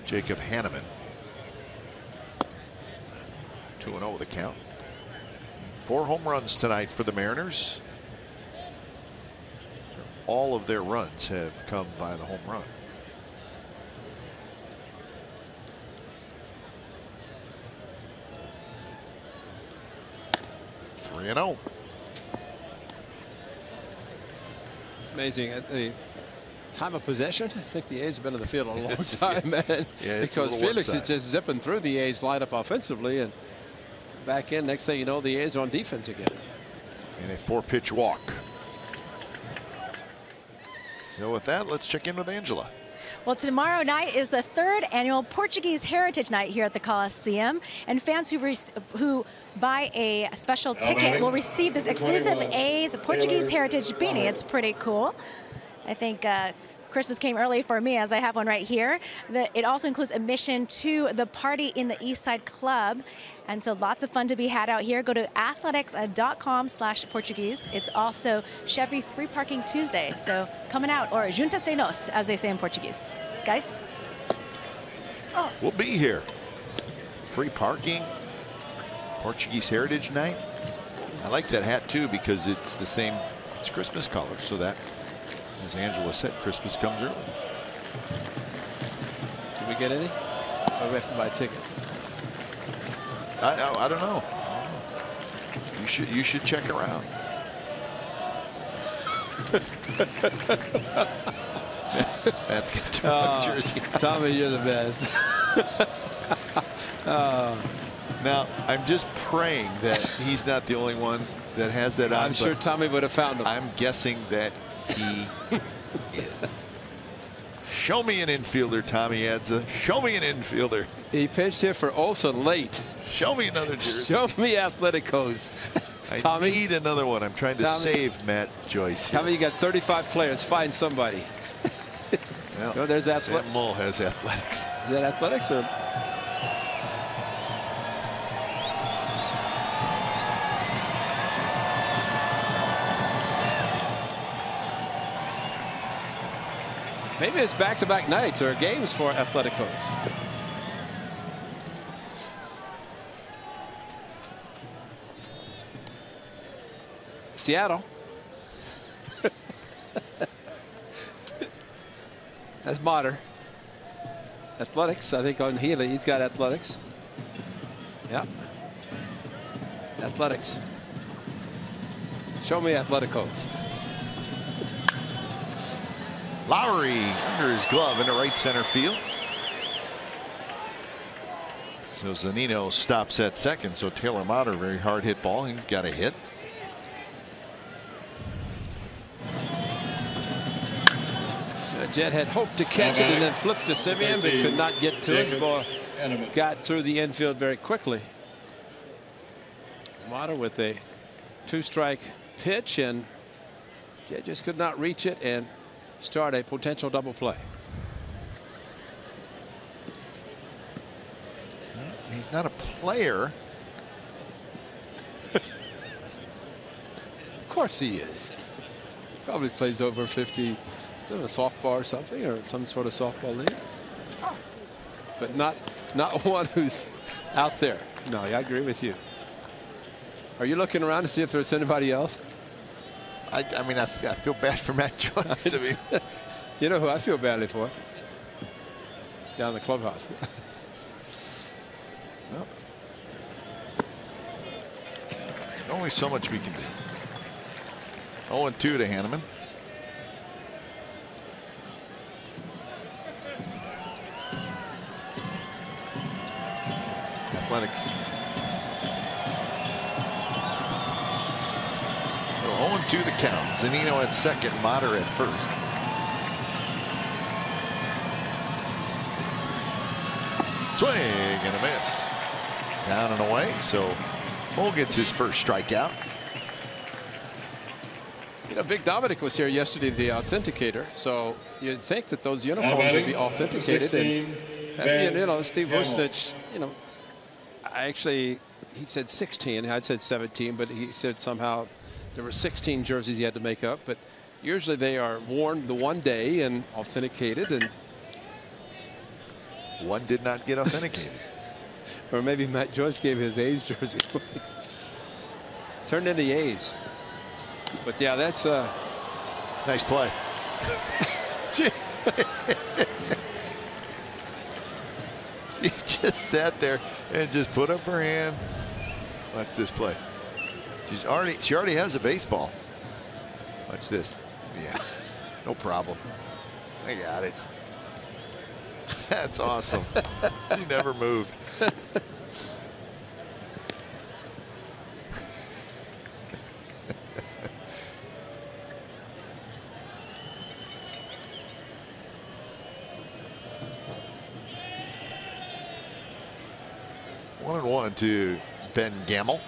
Jacob Hanneman. 2-0 the count. 4 home runs tonight for the Mariners. All of their runs have come via the home run. Three-0. Amazing at the time of possession. I think the A's have been in the field a long time, man. Yeah, because Felix is just zipping through the A's lineup offensively, and back in. Next thing you know, the A's are on defense again. And a 4-pitch walk. So with that, let's check in with Angela. Well, tomorrow night is the 3rd annual Portuguese Heritage Night here at the Coliseum, and fans who buy a special ticket will receive this exclusive A's Portuguese Heritage beanie. It's pretty cool. I think Christmas came early for me, as I have one right here. It also includes admission to the party in the East Side Club. And so lots of fun to be had out here. Go to athletics.com/Portuguese. It's also Chevy Free Parking Tuesday. So coming out, or junta-se-nos, as they say in Portuguese. Guys? Oh. We'll be here. Free parking. Portuguese Heritage Night. I like that hat too because it's the same, it's Christmas colors. So that, as Angela said, Christmas comes early. Did we get any? Or do we have to buy a ticket? I don't know. You should check around. That's got too much jersey. Tommy, you're the best. Now I'm just praying that he's not the only one that has that on. I'm sure Tommy would have found him. I'm guessing that he is. Show me an infielder, Tommy Adza. Show me an infielder. He pitched here for Olsen late. Show me another jersey. Show me Atleticos. Tommy, I need another one. I'm trying to save Matt Joyce here. Tommy, you got 35 players. Find somebody. Well, no, there's Sam Moll has Athletics. Is that Athletics or? Maybe it's back-to-back nights or games for Atleticos. Seattle. That's Motter. Athletics, I think on Healy, he's got Athletics. Yep. Athletics. Show me Atleticos. Lowry under his glove into right center field. So Zunino stops at second. So Taylor Motter, very hard hit ball. He's got a hit. Jet had hoped to catch it and then flipped to Simeon, but could not get to it. The ball got through the infield very quickly. Motter with a 2-strike pitch, and Jet just could not reach it and start a potential double play. He's not a player. Of course he is. Probably plays over 50. A softball or something, or some sort of softball league, but not one who's out there. No, I agree with you. Are you looking around to see if there's anybody else? I mean, I feel bad for Matt Joyce. I mean, you know who I feel badly for? Down in the clubhouse. Well, only so much we can do. 0-2 to Hanneman. Athletics. 0-2 the count. Zunino at second, Motter at first. Swing and a miss. Down and away. So Cole gets his first strikeout. You know, Vic Dominic was here yesterday, the authenticator. So you'd think that those uniforms would be authenticated. And you know, Steve Vucinic, you know, he said 16. I said 17, but he said somehow there were 16 jerseys he had to make up. But usually they are worn the one day and authenticated. And one did not get authenticated. Or maybe Matt Joyce gave his A's jersey. Turned into the A's. But yeah, that's a nice play. She just sat there and just put up her hand. Watch this play. She already has a baseball. Watch this. Yeah, no problem. I got it. That's awesome. She never moved. One and one to Ben Gamble.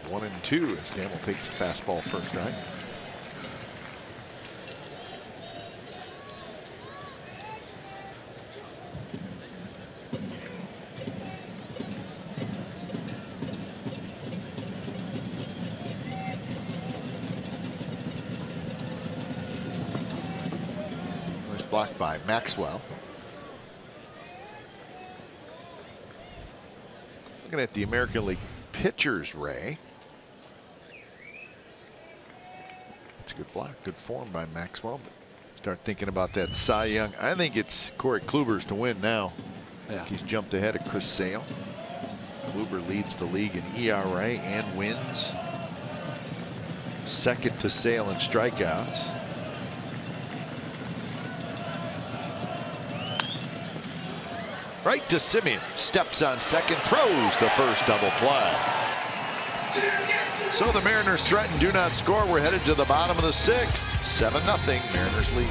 1-2 as Gamble takes a fastball first, right? Nice block by Maxwell. Looking at the American League pitchers, Ray. It's a good block, good form by Maxwell. But start thinking about that Cy Young. I think it's Corey Kluber's to win now. Yeah. He's jumped ahead of Chris Sale. Kluber leads the league in ERA and wins. Second to Sale in strikeouts. Right to Simeon. Steps on second, throws to first, double play. So the Mariners threaten, do not score. We're headed to the bottom of the sixth. 7-0, Mariners lead.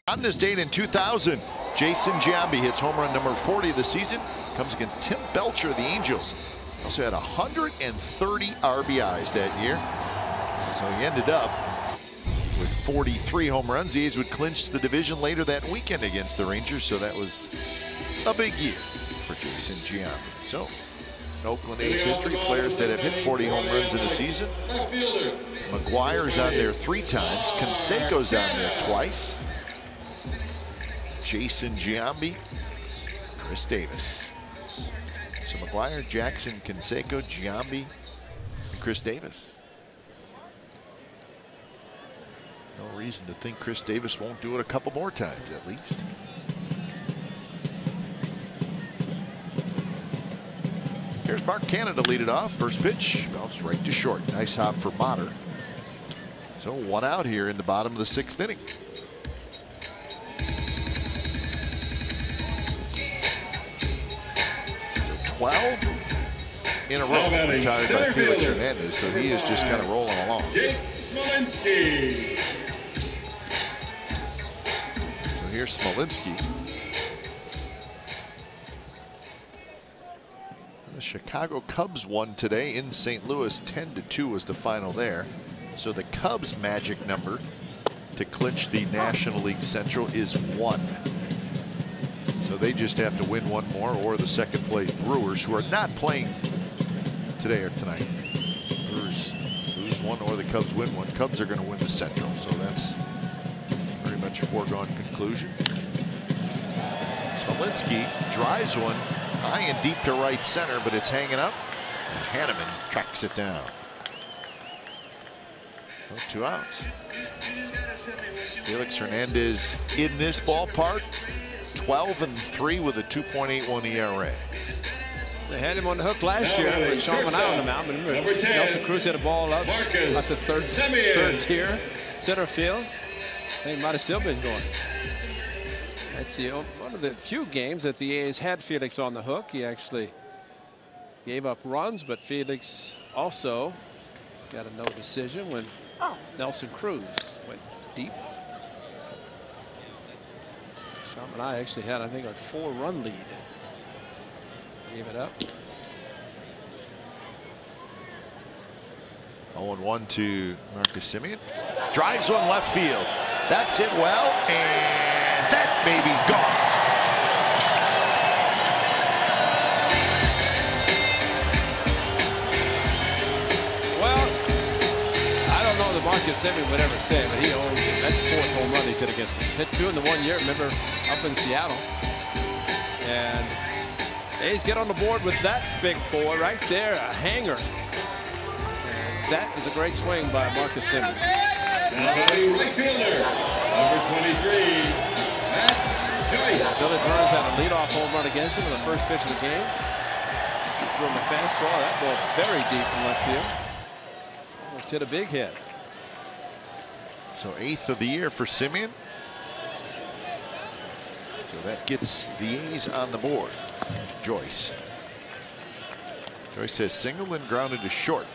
On this date in 2000, Jason Giambi hits home run number 40 of the season. Comes against Tim Belcher of the Angels. Also had 130 RBIs that year. So he ended up with 43 home runs. The A's would clinch the division later that weekend against the Rangers. So that was a big year for Jason Giambi. So in Oakland A's history, players that have hit 40 home runs in a season. McGuire's on there 3 times. Canseco's on there twice. Jason Giambi, Chris Davis. So McGuire, Jackson, Canseco, Giambi, and Chris Davis. No reason to think Chris Davis won't do it a couple more times at least. There's Mark Cannon to lead it off. First pitch bounced right to short. Nice hop for Motter. So 1 out here in the bottom of the 6th inning. So 12 in a row retired by Felix Hernandez. So he is just kind of rolling along. Smolinski. So here's Smolinski. The Chicago Cubs won today in St. Louis. 10-2 was the final there. So the Cubs' magic number to clinch the National League Central is 1. So they just have to win 1 more, or the second place Brewers, who are not playing today or tonight. Brewers lose 1 or the Cubs win 1. Cubs are going to win the Central. So that's pretty much a foregone conclusion. Smolinski drives one high and deep to right center, but it's hanging up. And Hanneman tracks it down. So 2 outs. Felix Hernandez in this ballpark, 12-3 with a 2.81 ERA. They had him on the hook last year when Sean went out on the mound. Remember, Nelson Cruz hit a ball up at the third tier, center field. They might have still been going. That's one of the few games that the A's had Felix on the hook. He actually gave up runs, but Felix also got a no decision when Nelson Cruz went deep. Sean and I actually had, I think, a 4-run lead. Gave it up. 0-1 to Marcus Semien. Drives one left field. That's hit well, and that baby's gone. Well, I don't know that Marcus Semien would ever say it, but he owns it. That's 4th home run he's hit against him. Hit 2 in the 1 year, remember, up in Seattle. And A's get on the board with that big boy right there, a hanger. And that is a great swing by Marcus Semien. Now the right fielder, number 23, Matt Joyce. Billy Burns had a leadoff home run against him in the first pitch of the game. He threw him a fastball. That ball very deep in left field. Almost hit a big hit. So 8th of the year for Semien. So that gets the A's on the board. Joyce. Joyce has singled and grounded to short.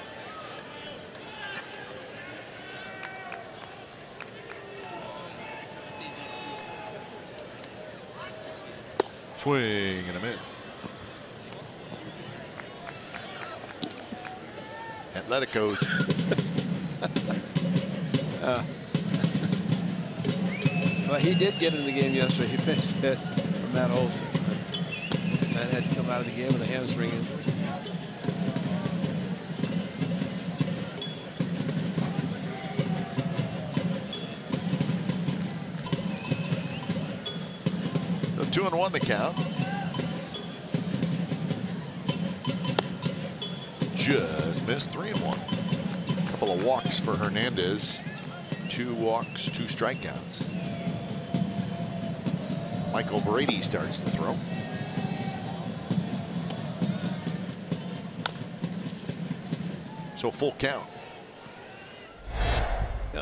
Swing and a miss. Atleticos. Well, he did get in the game yesterday. He faced hit from Matt Olson. Matt had to come out of the game with a hamstring injury. So 2-1 the count. Just missed. 3-1. Couple of walks for Hernandez. 2 walks, 2 strikeouts. Michael Brady starts to throw. So full count.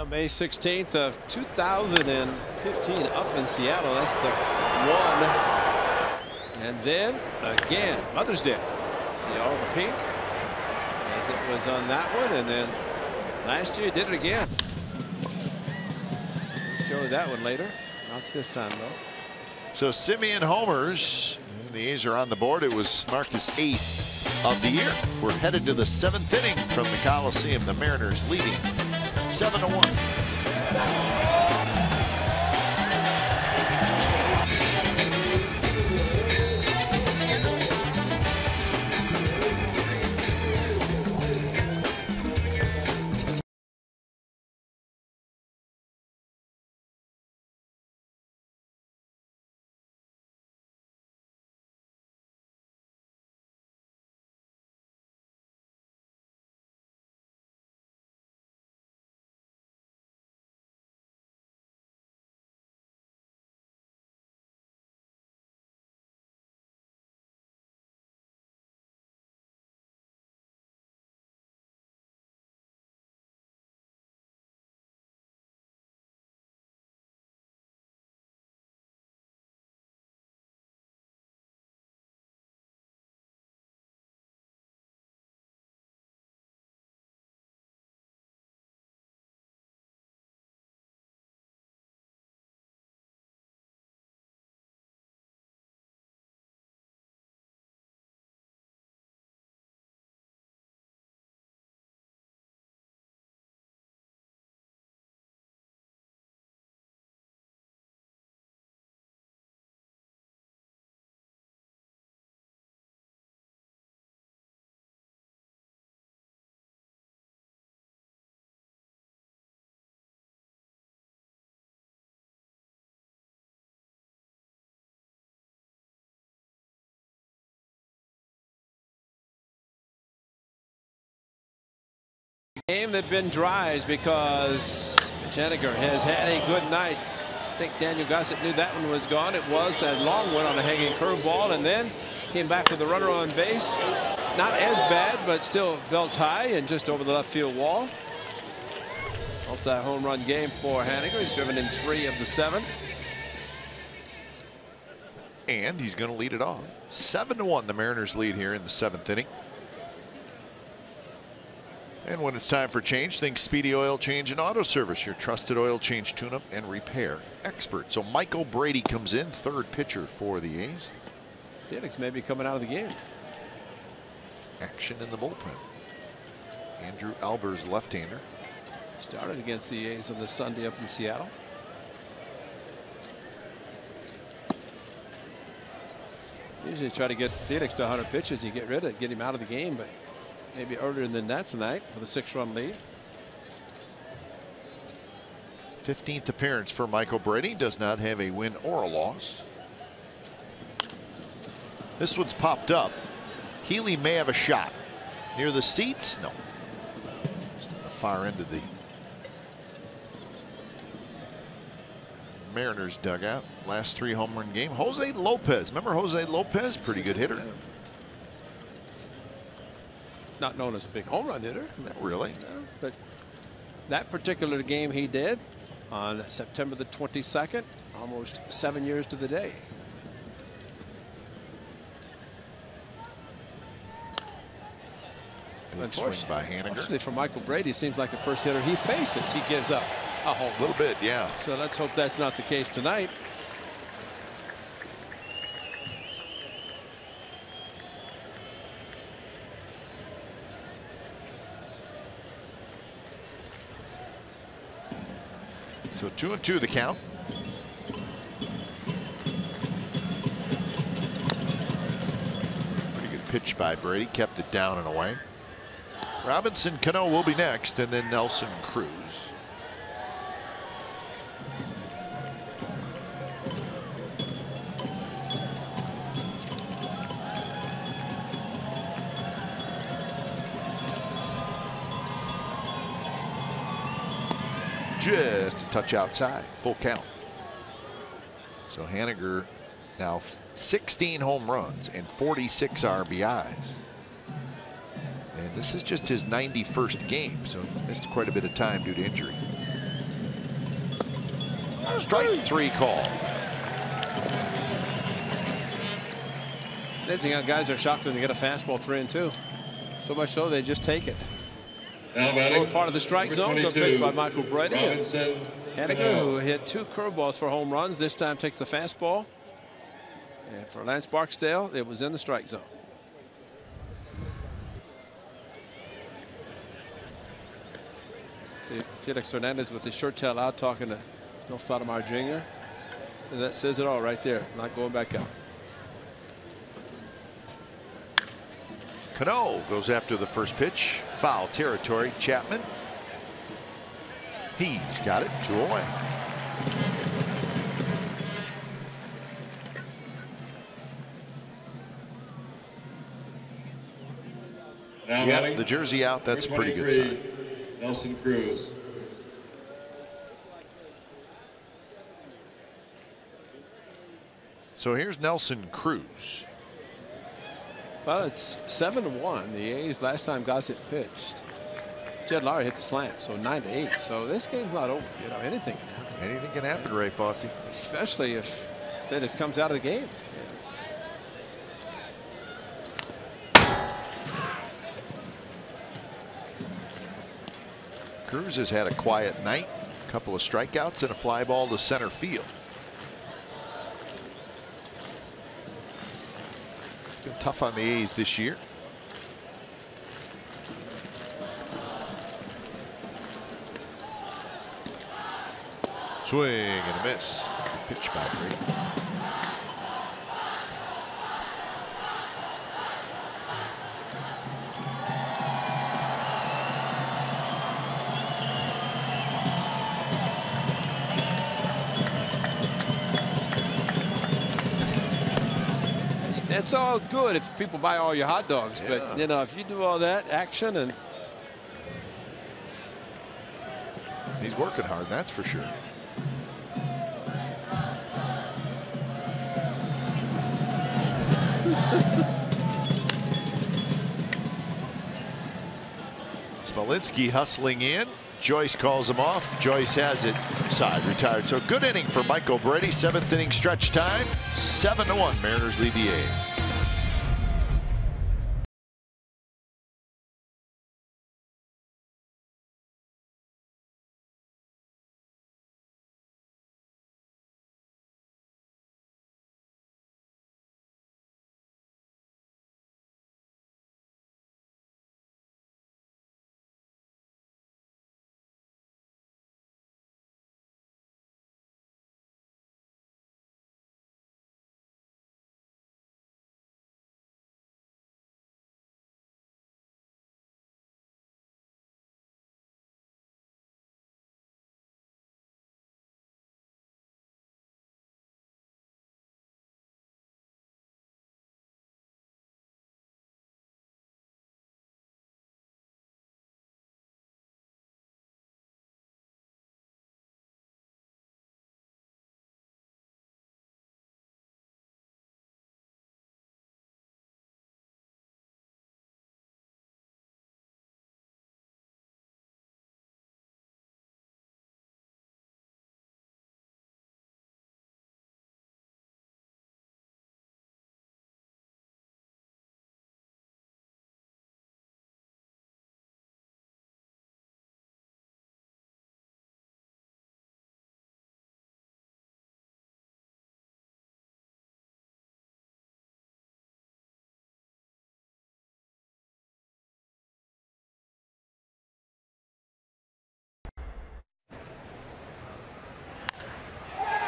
May 16th of 2015 up in Seattle. That's the 1. And then again, Mother's Day. See all the pink as it was on that one. And then last year did it again. We'll show you that one later. Not this time though. So Semien homers. And the A's are on the board. It was Marcus' 8th of the year. We're headed to the 7th inning from the Coliseum. The Mariners leading 7-1. game that been dries because Henniger has had a good night. I think Daniel Gossett knew that one was gone. It was a long one on a hanging curveball, and then came back with the runner on base. Not as bad, but still belt high and just over the left field wall. Multi-home run game for Henniger. He's driven in 3 of the 7. And he's going to lead it off. 7-1 the Mariners lead here in the 7th inning. And when it's time for change, think Speedy Oil Change and Auto Service, your trusted oil change, tune-up, and repair expert. So Michael Brady comes in, 3rd pitcher for the A's. Felix may be coming out of the game. Action in the bullpen. Andrew Albers, left-hander. Started against the A's on the Sunday up in Seattle. Usually try to get Felix to 100 pitches. You get rid of it, get him out of the game, but maybe earlier than that tonight with a 6-run lead. 15th appearance for Michael Brady. Does not have a win or a loss. This one's popped up. Healy may have a shot. Near the seats? No. Just on the far end of the Mariners dugout. Last 3 home run game. Jose Lopez. Remember Jose Lopez? Pretty good hitter. Not known as a big home run hitter. Not really. No, but that particular game he did on September the 22nd, almost 7 years to the day. By Henniger. Unfortunately for Michael Brady, it seems like the first hitter he faces, he gives up a home run. A little bit, yeah. So let's hope that's not the case tonight. So 2-2 the count. Pretty good pitch by Brady. Kept it down and away. Robinson Cano will be next, and then Nelson Cruz. Just a touch outside, full count. So Henniger now 16 home runs and 46 RBIs. And this is just his 91st game, so he's missed quite a bit of time due to injury. Strike 3 call. Amazing how guys are shocked when they get a fastball 3-2. So much so they just take it. Lower part of the strike zone. Good pitch by Michael Brady. Henniger, who hit 2 curveballs for home runs, this time takes the fastball. And for Lance Barksdale, it was in the strike zone. Felix Hernandez with his shirt tail out talking to Bill Stoudemire Jr. And that says it all right there. Not going back out. Cano goes after the first pitch. Foul territory. Chapman. He's got it. 2 away. Yeah, the jersey out. That's a pretty good sign. Nelson Cruz. So here's Nelson Cruz. Well, it's 7-1. The A's last time Gossett pitched. Jed Lowry hit the slam, so 9-8. So this game's not over. You know, anything can happen. Anything can happen, Ray Fosse. Especially if Felix comes out of the game. Cruz has had a quiet night. A couple of strikeouts and a fly ball to center field. It's been tough on the A's this year. Swing and a miss. Good pitch by Brady. It's all good if people buy all your hot dogs, yeah. But you know, if you do all that action and He's working hard, that's for sure. Smolinski hustling in. Joyce calls him off. Joyce has it. Side retired. So good inning for Michael Brady. 7th inning stretch time. 7-1. Mariners lead the 8th.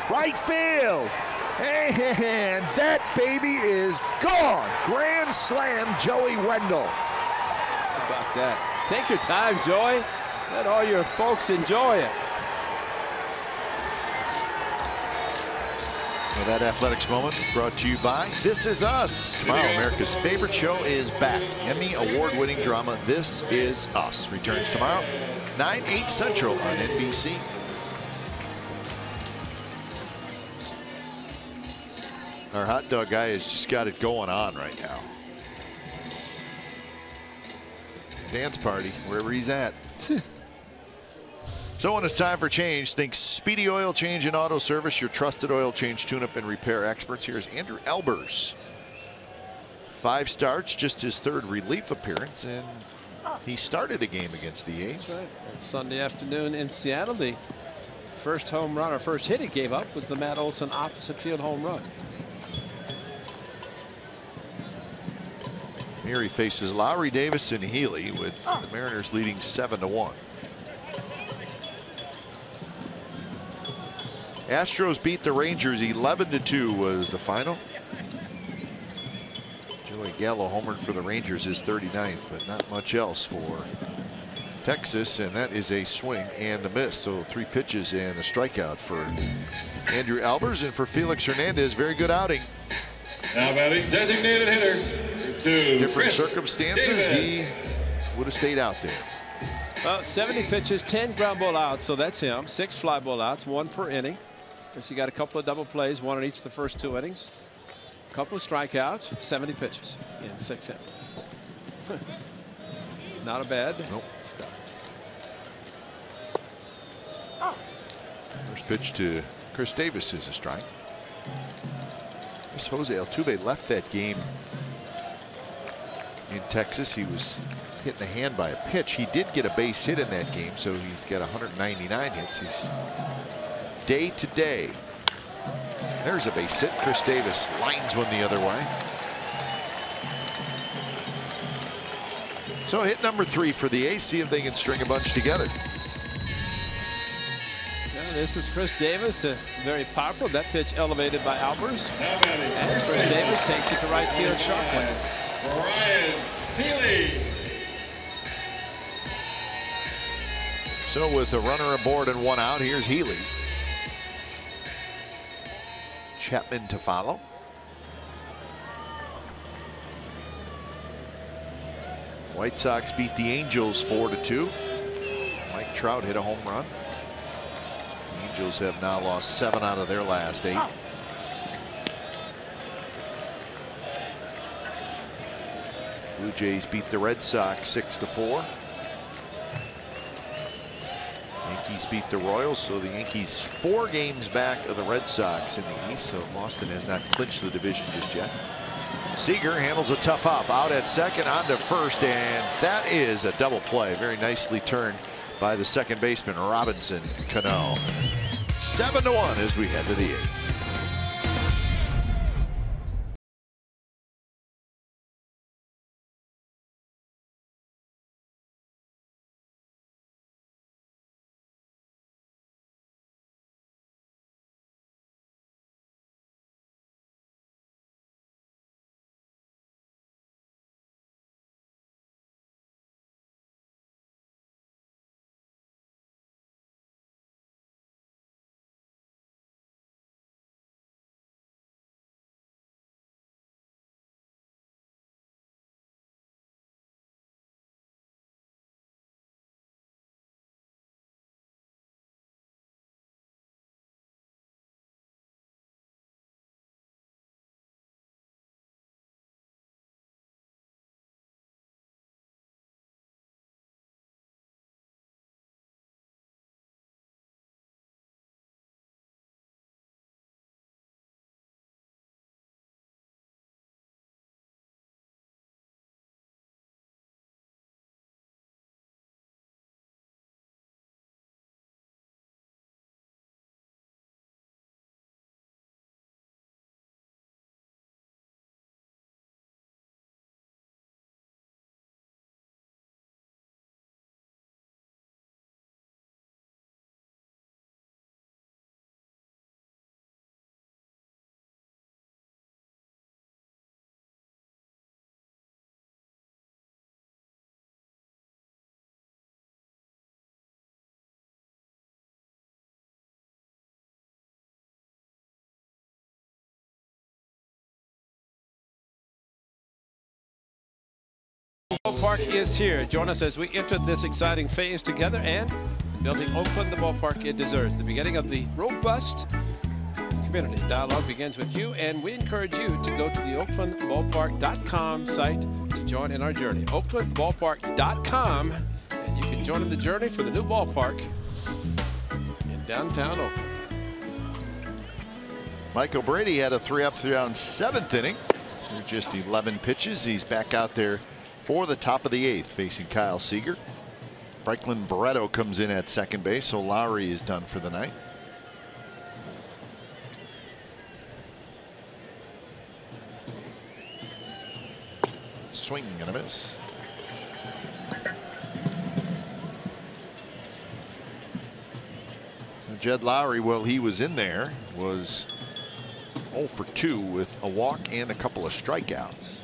Right field. And that baby is gone. Grand slam, Joey Wendell. How about that? Take your time, Joey. Let all your folks enjoy it. Well, that Athletics moment brought to you by This Is Us. Tomorrow, America's favorite show is back. Emmy award-winning drama This Is Us returns tomorrow, 9/8 Central on NBC. Our hot dog guy has just got it going on right now. It's a dance party wherever he's at. So when it's time for change, think Speedy Oil Change and Auto Service, your trusted oil change, tune-up, and repair experts. Here's Andrew Elbers. 5 starts, just his 3rd relief appearance, and he started a game against the A's. That's right. And Sunday afternoon in Seattle, the first home run or first hit he gave up was the Matt Olson opposite field home run. Here he faces Lowry, Davis, and Healy, with the Mariners leading 7-1. Astros beat the Rangers 11-2 was the final. Joey Gallo homered for the Rangers, his 39th, but not much else for Texas, and that is a swing and a miss. So 3 pitches and a strikeout for Andrew Albers, and for Felix Hernandez, very good outing. Now batting, designated hitter. Different circumstances, he would have stayed out there. Well, 70 pitches, 10 ground ball outs, so that's him. 6 fly ball outs, 1 per inning. He got a couple of double plays, 1 in each of the first 2 innings. A couple of strikeouts, 70 pitches in 6 innings. Not a bad start. First pitch to Chris Davis is a strike. This Jose Altuve left that game in Texas. He was hit in the hand by a pitch. He did get a base hit in that game, so he's got 199 hits. He's day to day. There's a base hit. Chris Davis lines one the other way. So hit number 3 for the A's. See if they can string a bunch together. Yeah, this is Chris Davis, very powerful. That pitch elevated by Albers. And Chris Davis takes it to right field sharply. Brian Healy. So with a runner aboard and 1 out, here's Healy. Chapman to follow. White Sox beat the Angels 4-2. Mike Trout hit a home run. Angels have now lost 7 out of their last 8. Blue Jays beat the Red Sox 6-4. Yankees beat the Royals, so the Yankees 4 games back of the Red Sox in the East, so Boston has not clinched the division just yet. Seager handles a tough up, out at second, on to first, and that is a double play. Very nicely turned by the second baseman, Robinson Cano. 7-1 as we head to the 8th. Ballpark is here. Join us as we enter this exciting phase together and building Oakland the ballpark it deserves. The beginning of the robust community dialogue begins with you, and we encourage you to go to the oaklandballpark.com site to join in our journey. Oaklandballpark.com, and you can join in the journey for the new ballpark in downtown Oakland. Michael Brady had a 3-up, 3-down 7th inning. They're just 11 pitches. He's back out there for the top of the 8th, facing Kyle Seager. Franklin Barreto comes in at second base, so Lowry is done for the night. Swing and a miss. Jed Lowry, well, he was in there, was 0 for 2 with a walk and a couple of strikeouts.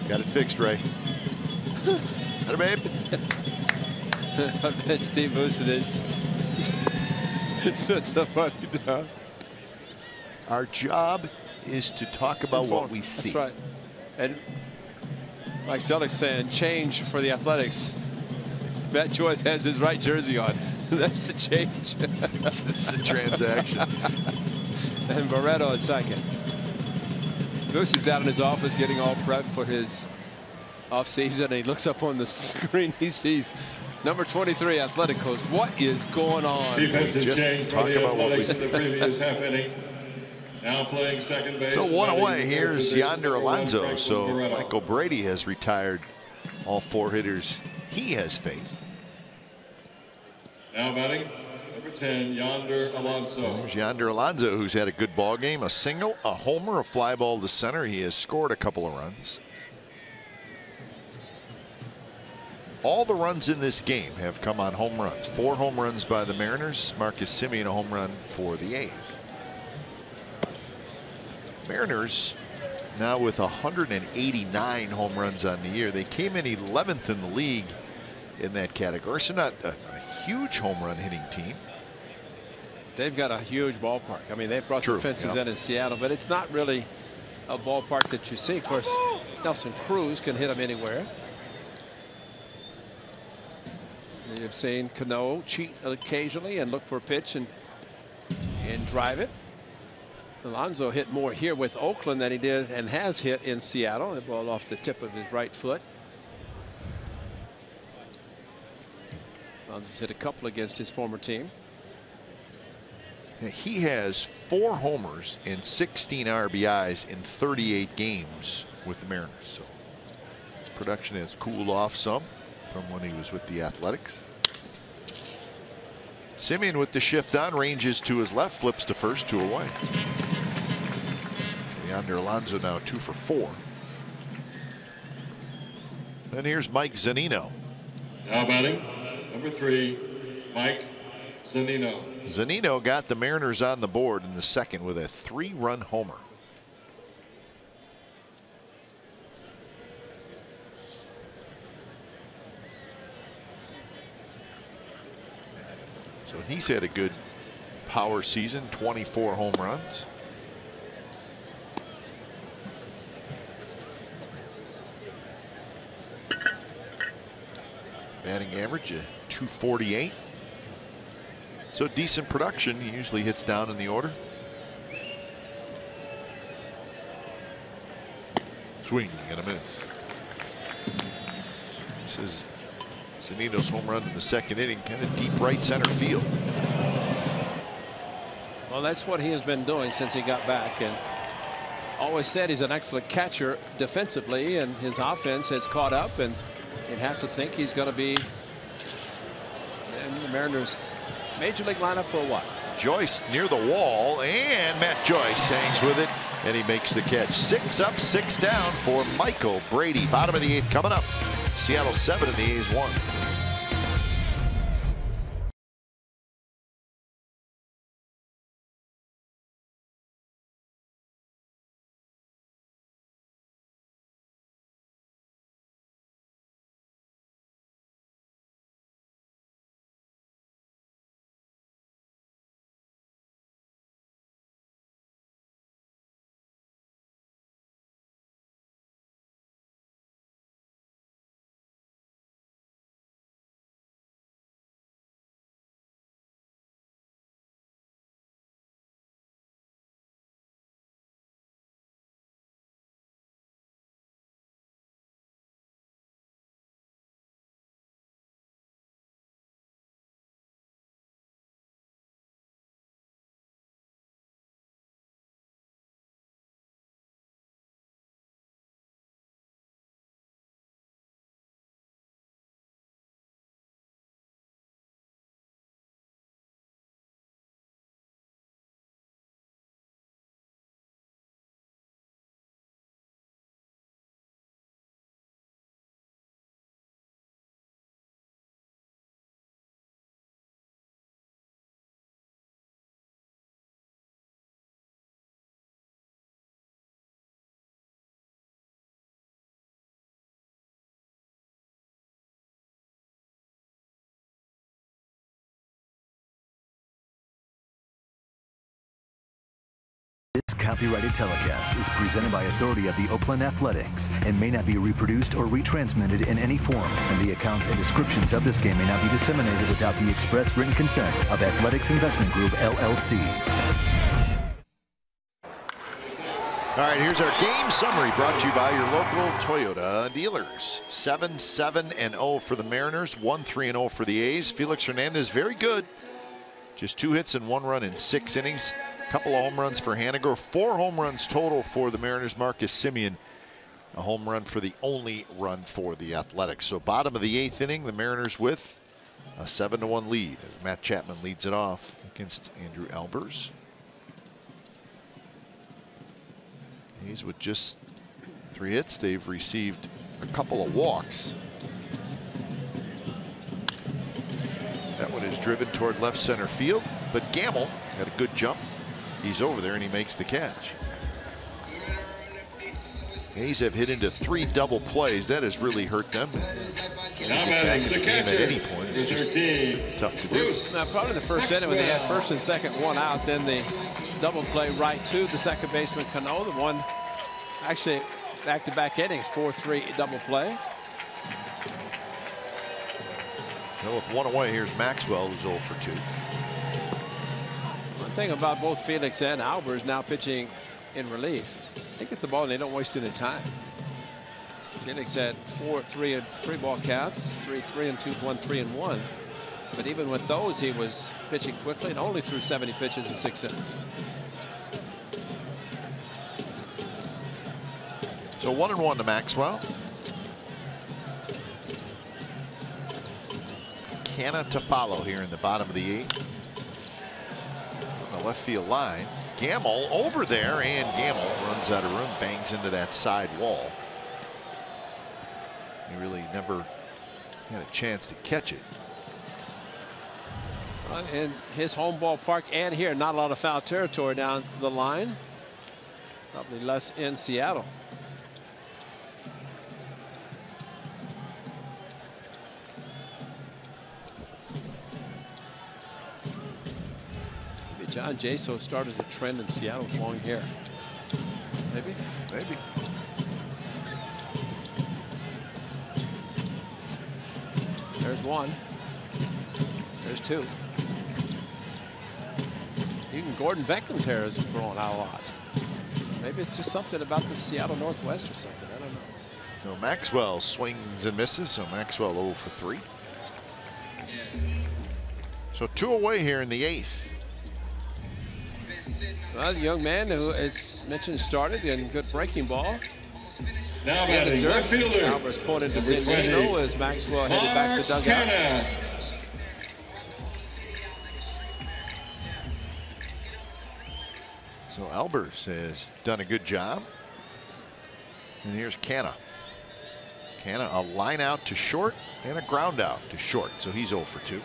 Got it fixed, Ray. Hey, babe. I bet Steve Vucinic set somebody down. Our job is to talk about what we see. That's right. And Mike Selleck's saying change for the Athletics. Matt Joyce has his right jersey on. That's the change. It's the transaction. And Barreto at second. Moose is down in his office getting all prepped for his offseason. He looks up on the screen. He sees number 23, Athletics. What is going on? Just talk about what we see. The previous half inning. Now playing second base. So one away. Here's Yonder Alonso. So Michael Brady has retired all 4 hitters he has faced. Now batting, number 10, Yonder Alonso. There's Yonder Alonso, who's had a good ball game, a single, a homer, a fly ball to center. He has scored a couple of runs. All the runs in this game have come on home runs. 4 home runs by the Mariners. Marcus Semien a home run for the A's. Mariners now with 189 home runs on the year. They came in 11th in the league in that category. So not a huge home run hitting team. They've got a huge ballpark. I mean, they've brought the fences in Seattle, but it's not really a ballpark that you see. Of course, Nelson Cruz can hit them anywhere. You've seen Cano cheat occasionally and look for a pitch and drive it. Alonso hit more here with Oakland than he did and has hit in Seattle. The ball off the tip of his right foot. Alonso's hit a couple against his former team. He has 4 homers and 16 RBIs in 38 games with the Mariners. So his production has cooled off some from when he was with the Athletics. Semien with the shift on, ranges to his left, flips to first, 2 away. Yonder Alonso now 2 for 4. And here's Mike Zunino. Now batting, number 3, Mike Zunino. Zunino got the Mariners on the board in the second with a 3-run homer. So he's had a good power season, 24 home runs. Batting average of 248. So decent production. He usually hits down in the order. Swing and a miss. This is Zunino's home run in the second inning, kind of deep right center field. Well, that's what he has been doing since he got back, and always said he's an excellent catcher defensively, and his offense has caught up, and you'd have to think he's going to be in the Mariners' major league lineup for a while. Joyce near the wall, and Matt Joyce hangs with it, and he makes the catch. 6 up, 6 down for Michael Brady. Bottom of the 8th coming up. Seattle 7 and the A's 1. This copyrighted telecast is presented by authority of the Oakland Athletics and may not be reproduced or retransmitted in any form, and the accounts and descriptions of this game may not be disseminated without the express written consent of Athletics Investment Group, LLC. All right, here's our game summary brought to you by your local Toyota dealers. 7-7-0 for the Mariners, 1-3-0 for the A's. Felix Hernandez, very good. Just 2 hits and 1 run in 6 innings. Couple of home runs for Haniger. 4 home runs total for the Mariners. Marcus Semien, a home run for the only run for the Athletics. So bottom of the 8th inning, the Mariners with a 7-1 lead as Matt Chapman leads it off against Andrew Albers. He's with just 3 hits. They've received a couple of walks. That one is driven toward left center field, but Gamble had a good jump. He's over there and he makes the catch. A's have hit into 3 double plays. That has really hurt them. Get back in the game at any point. It's just tough to do. Now, probably the first inning when they had first and second, 1 out, then the double play right to the second baseman Cano. The one actually back-to-back innings, 4-3 double play. So with one away, here's Maxwell, who's 0 for 2. One thing about both Felix and Albers now pitching in relief, they get the ball and they don't waste any time. Felix had 4-3 and 3-ball counts, 3-3 and 2-1, 3-1. But even with those, he was pitching quickly and only threw 70 pitches in 6 innings. So 1-1 to Maxwell. Canna to follow here in the bottom of the 8th. On the left field line. Gamble over there, and Gamble runs out of room, bangs into that side wall. He really never had a chance to catch it. In his home ballpark and here, not a lot of foul territory down the line. Probably less in Seattle. Maybe John Jaso started a trend in Seattle with long hair. Maybe. Maybe. There's one. There's two. Even Gordon Beckham's hair is growing out a lot. Maybe it's just something about the Seattle Northwest or something. I don't know. So Maxwell swings and misses. So Maxwell 0 for 3. So 2 away here in the 8th. Well, the young man who, as mentioned, started in good breaking ball. Now In the batting dirt. left fielder. Albers pointed to number San Diego 20, as Maxwell headed back to dugout. Canna. So Albers has done a good job. And here's Canna. Canna, a line out to short and a ground out to short. So he's 0 for 2.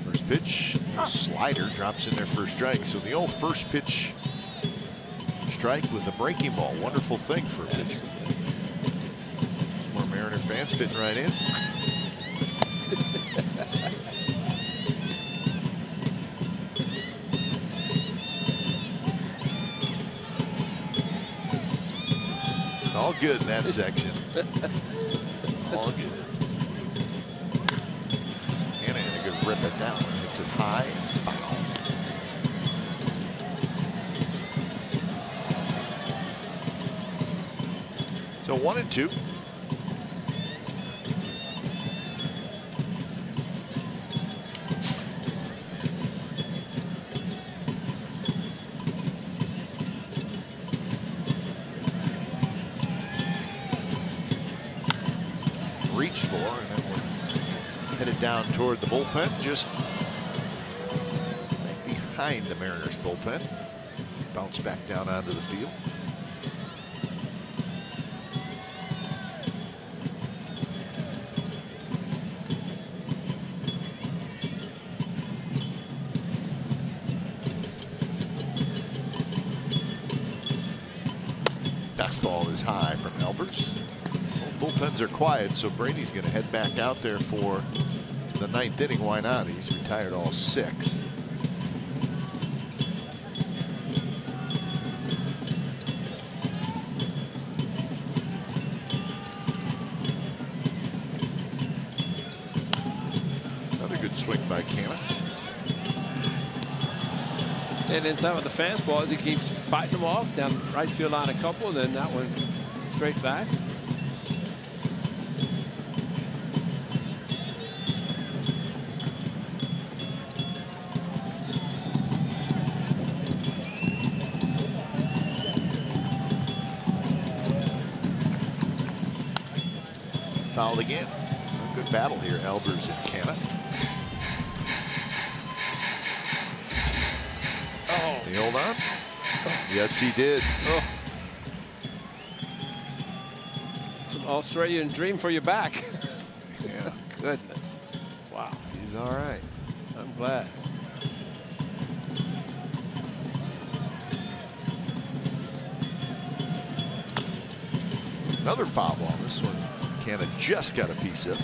First pitch, slider drops in there for a strike. So the old first pitch strike with a breaking ball. Wonderful thing for a pitcher. More Mariner fans fitting right in. All good in that section. All good. And a good rip at that one. Hits it high and foul. So 1-2. Reached for, and then we're headed down toward the bullpen, just behind the Mariners bullpen. Bounce back down onto the field. Fastball is high from Albers. Bullpens are quiet, so Brady's going to head back out there for the 9th inning. Why not? He's retired all 6. Another good swing by Canna. And inside with the fastball as he keeps fighting them off down right field line a couple, and then that one straight back. Fouled again. A good battle here, Albers and Canna. Oh. Did he hold on? Yes, he did. Oh. It's an Australian dream for your back. Yeah. Goodness. Wow. He's all right. I'm glad. Another foul ball. This one Canna just got a piece of.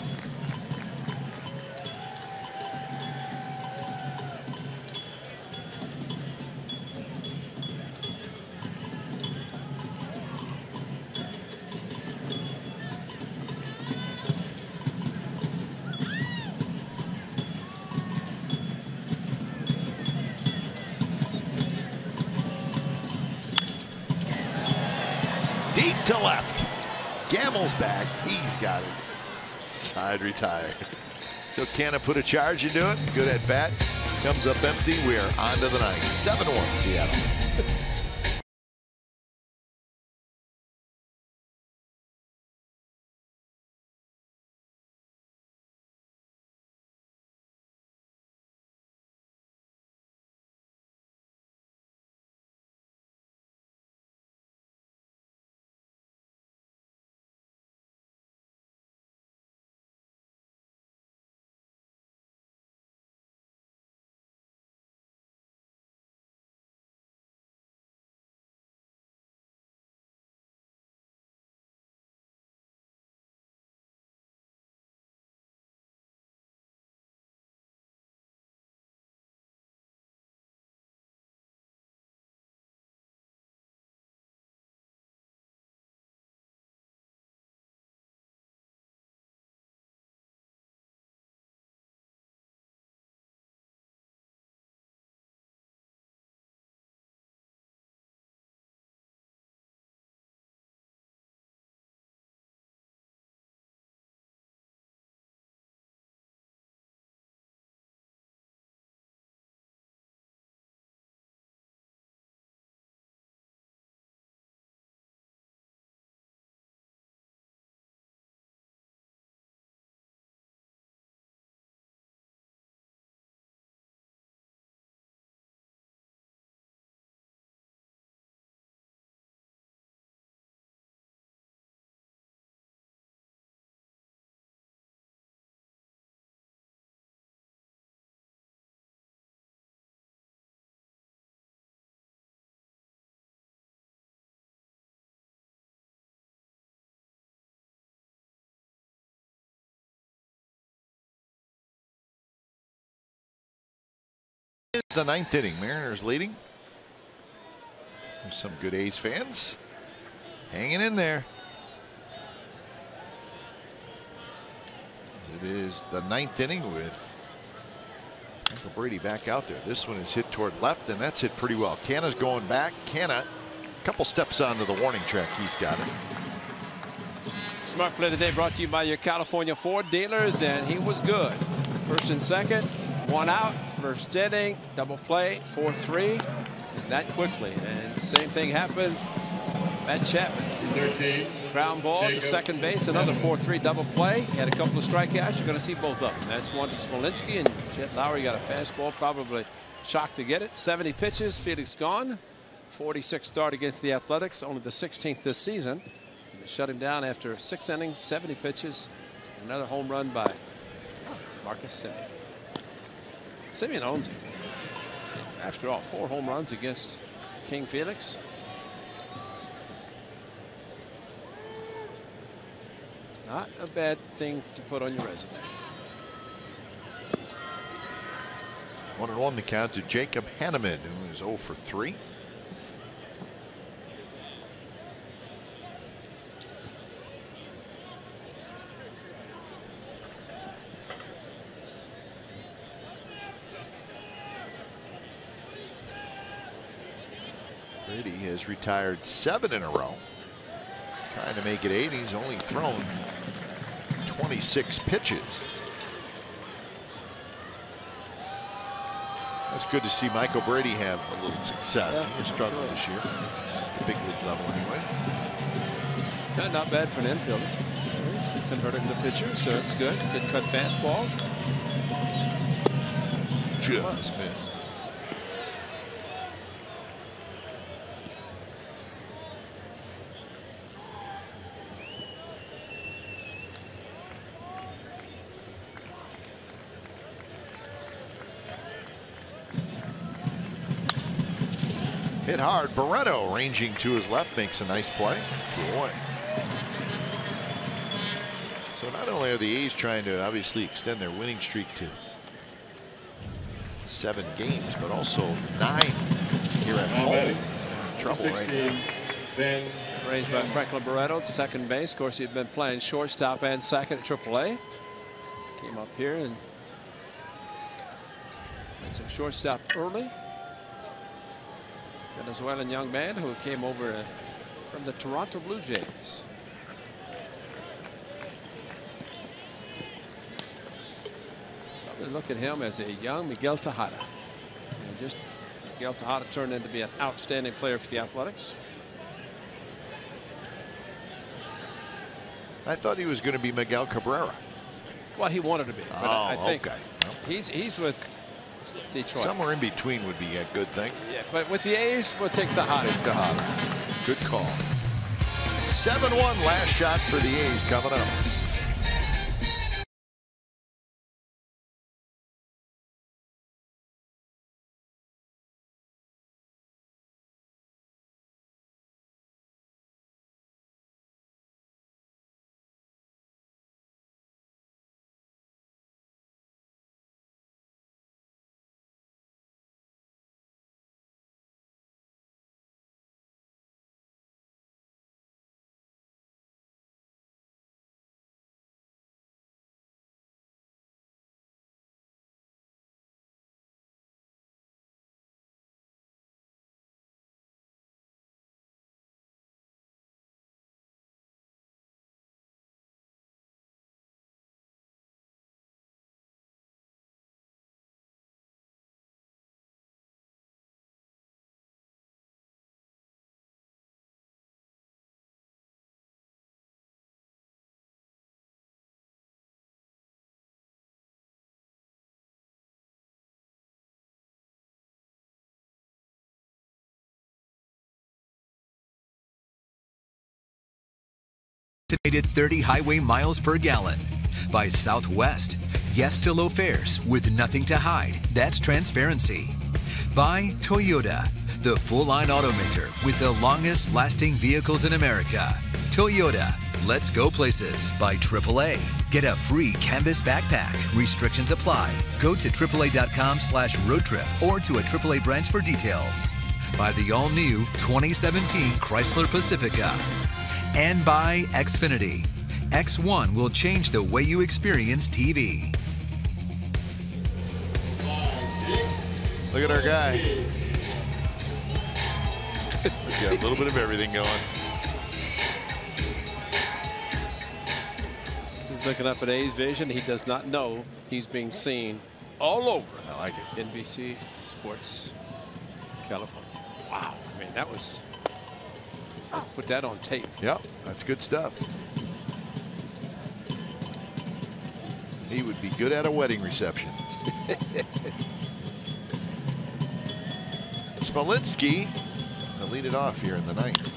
to left. Gammel's back. He's got it. Side retired. So Canna put a charge into it. Good at bat. Comes up empty. We are on to the ninth. 7-1 Seattle. The ninth inning. Mariners leading. There's some good A's fans hanging in there. It is the ninth inning with Michael Brady back out there. This one is hit toward left, and that's hit pretty well. Canna's going back. Canna, a couple steps onto the warning track. He's got it. Smart play today brought to you by your California Ford dealers, and he was good. First and second, one out, first inning, double play, 4-3, that quickly. And same thing happened. Matt Chapman, 13. ground ball to second base, another 4-3 double play. He had a couple of strikeouts. You're going to see both of them. That's one to Smolinski, and Chet Lowry got a fastball, probably shocked to get it. 70 pitches, Felix gone. 46 start against the Athletics, only the 16th this season. And they shut him down after 6 innings, 70 pitches. Another home run by Marcus Semien. Semien owns it. After all, 4 home runs against King Felix. Not a bad thing to put on your resume. 1-1 the count to Jacob Hanneman, who is 0 for 3. Brady has retired 7 in a row. Trying to make it 8. He's only thrown 26 pitches. That's good to see Michael Brady have a little success. Yeah, he struggled this year at the big league level anyways. Not bad for an infielder. He's converted into pitcher, so it's good. Good cut fastball. Just missed. Hit hard. Barreto ranging to his left makes a nice play. Boy. So not only are the A's trying to obviously extend their winning streak to 7 games, but also 9 here at home. Trouble right now. Raised by Franklin Barreto at second base. Of course, he'd been playing shortstop and second at AAA. Came up here and played some shortstop early. Venezuelan young man who came over to from the Toronto Blue Jays. Probably look at him as a young Miguel Tejada. And just Miguel Tejada turned into be an outstanding player for the Athletics. I thought he was going to be Miguel Cabrera. Well, he wanted to be, but I think okay. he's with Detroit. Somewhere in between would be a good thing. Yeah, but with the A's, we'll take Tejada. Take Tejada. Good call. 7-1 last shot for the A's coming up. Estimated 30 highway miles per gallon. By Southwest. Yes to low fares with nothing to hide. That's transparency. By Toyota, the full-line automaker with the longest lasting vehicles in America. Toyota, let's go places. By AAA, get a free canvas backpack. Restrictions apply. Go to AAA.com/roadtrip or to a AAA branch for details. By the all-new 2017 Chrysler Pacifica. And by Xfinity. X1 will change the way you experience TV. Look at our guy. He's got a little bit of everything going. He's looking up at A's vision. He does not know he's being seen all over. I like it. NBC Sports California. Wow. I mean, that was... I'll put that on tape. Yep, that's good stuff. He would be good at a wedding reception. Smolinski to lead it off here in the ninth.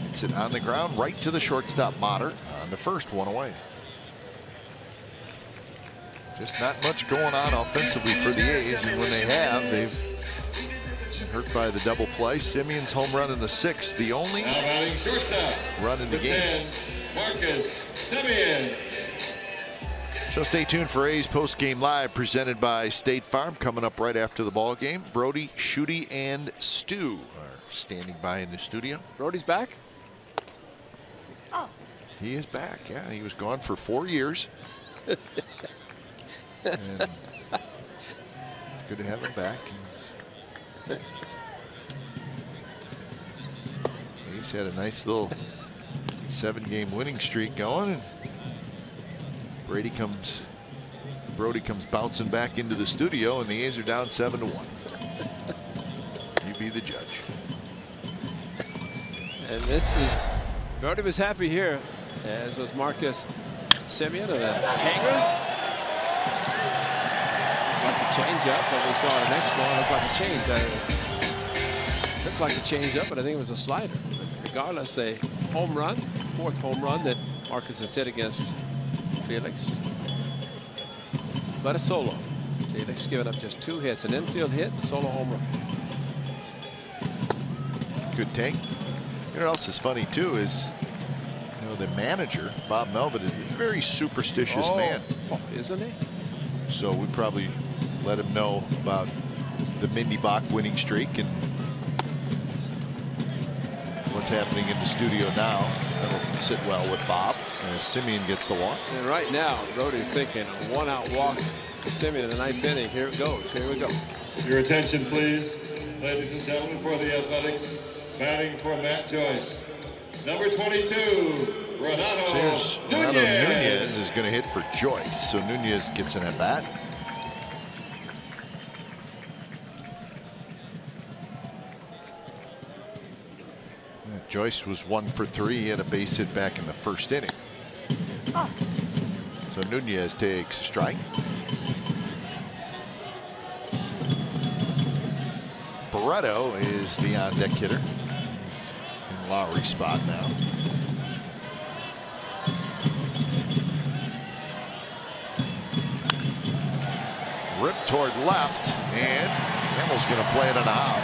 Hits it on the ground right to the shortstop Motter on the first, one away. Just not much going on offensively for the A's, and when they have, they've hurt by the double play. Simeon's home run in the sixth, the only run in the game. Marcus Simeon. So stay tuned for A's Post Game Live, presented by State Farm, coming up right after the ball game. Brody, Shooty, and Stu are standing by in the studio. Brody's back? Oh. He is back. Yeah, he was gone for 4 years. And it's good to have him back. He's had a nice little 7-game winning streak going. And Brody comes bouncing back into the studio, and the A's are down 7-1. You be the judge. And this is, Brody was happy here, as was Marcus Simeon of the hanger. Like a change-up, but we saw the next one looked like a change. Looked like a change-up, but I think it was a slider. But regardless, a home run, fourth home run that Marcus has hit against Felix. But a solo. Felix giving up just 2 hits, an infield hit, a solo home run. Good take. You know what else is funny too is, you know, the manager Bob Melvin is a very superstitious man. Oh, isn't he? So we probably let him know about the Mindy Bach winning streak and what's happening in the studio now. That'll sit well with Bob as Simeon gets the walk. And right now, Brody's thinking a 1-out walk to Simeon in the 9th inning. Here it goes. Here we go. Your attention, please, ladies and gentlemen, for the Athletics. Batting for Matt Joyce, number 22, Renato So here's Renato Nunez is going to hit for Joyce. So Nunez gets an at bat. Joyce was 1 for 3. He had a base hit back in the first inning. So Nunez takes a strike. Barreto is the on-deck hitter. He's in Lowry's spot now. Ripped toward left, and Hamill's going to play it on a out.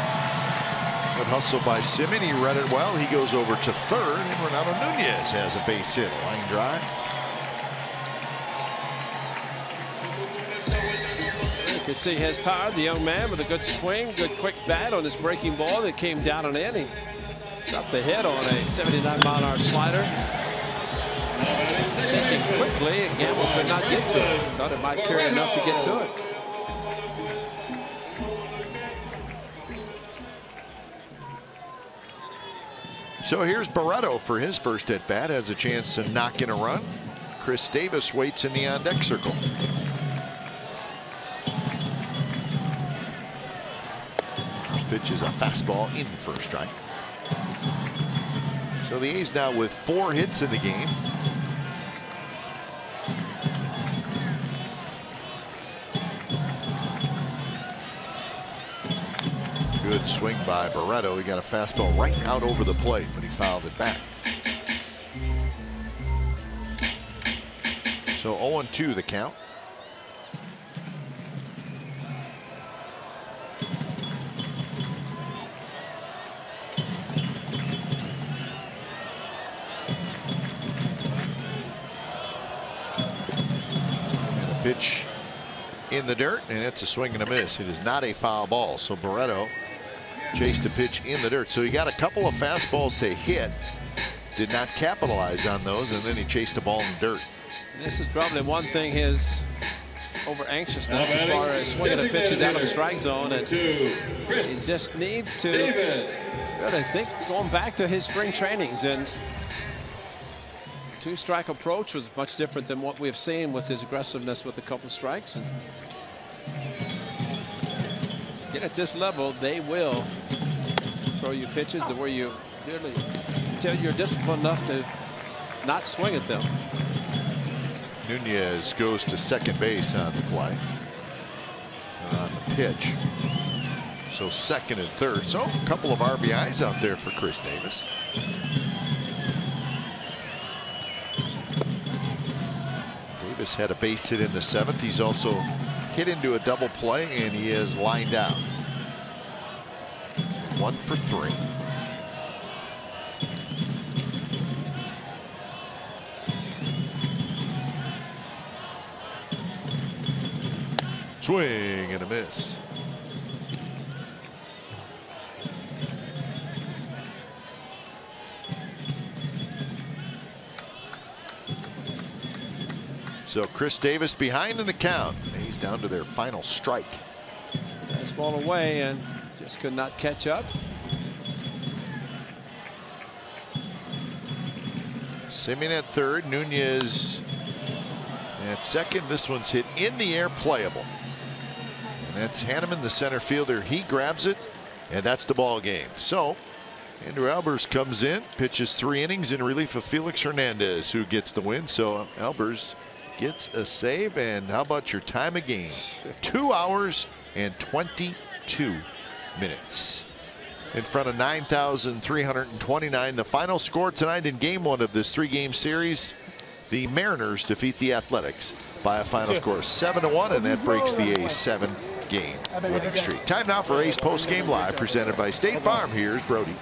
Good hustle by Simmons. He read it well. He goes over to third, and Renato Nunez has a base hit. Line drive. You can see his power, the young man with a good swing, good quick bat on this breaking ball that came down and in. He dropped the hit on a 79-mile-an-hour slider. Sinking quickly, and Gamble could not get to it. Thought it might carry enough to get to it. So here's Barreto for his first at bat. Has a chance to knock in a run. Chris Davis waits in the on-deck circle. First pitch is a fastball in for a strike. So the A's now with 4 hits in the game. Good swing by Barreto. He got a fastball right out over the plate, but he fouled it back. So 0-2 the count. And a pitch in the dirt, and it's a swing and a miss. It is not a foul ball. So Barreto chased a pitch in the dirt. So he got a couple of fastballs to hit, did not capitalize on those, and then he chased a ball in the dirt. This is probably one thing, his over anxiousness as far as swinging the pitches out of the strike zone, and he just needs to really think, going back to his spring trainings, and 2-strike approach was much different than what we've seen with his aggressiveness with a couple of strikes. And get at this level, they will throw you pitches that where you really, until you're disciplined enough to not swing at them. Nunez goes to second base on the play, on the pitch. So second and third. So a couple of RBIs out there for Chris Davis. Davis had a base hit in the 7th. He's also hit into a double play, and he is lined out. 1 for 3. Swing and a miss. So Chris Davis behind in the count. He's down to their final strike. Nice ball away and just could not catch up. Simeon at third, Nunez at second. This one's hit in the air, playable. And that's Hanneman, the center fielder. He grabs it, and that's the ball game. So Andrew Albers comes in, pitches 3 innings in relief of Felix Hernandez, who gets the win. So Albers gets a save. And how about your time of game? 2 hours and 22 minutes. In front of 9,329. The final score tonight in game 1 of this 3-game series. The Mariners defeat the Athletics by a final score of 7-1, and that breaks the A's 7-game winning streak. Time now for A's Post Game Live, presented by State Farm. Here's Brody.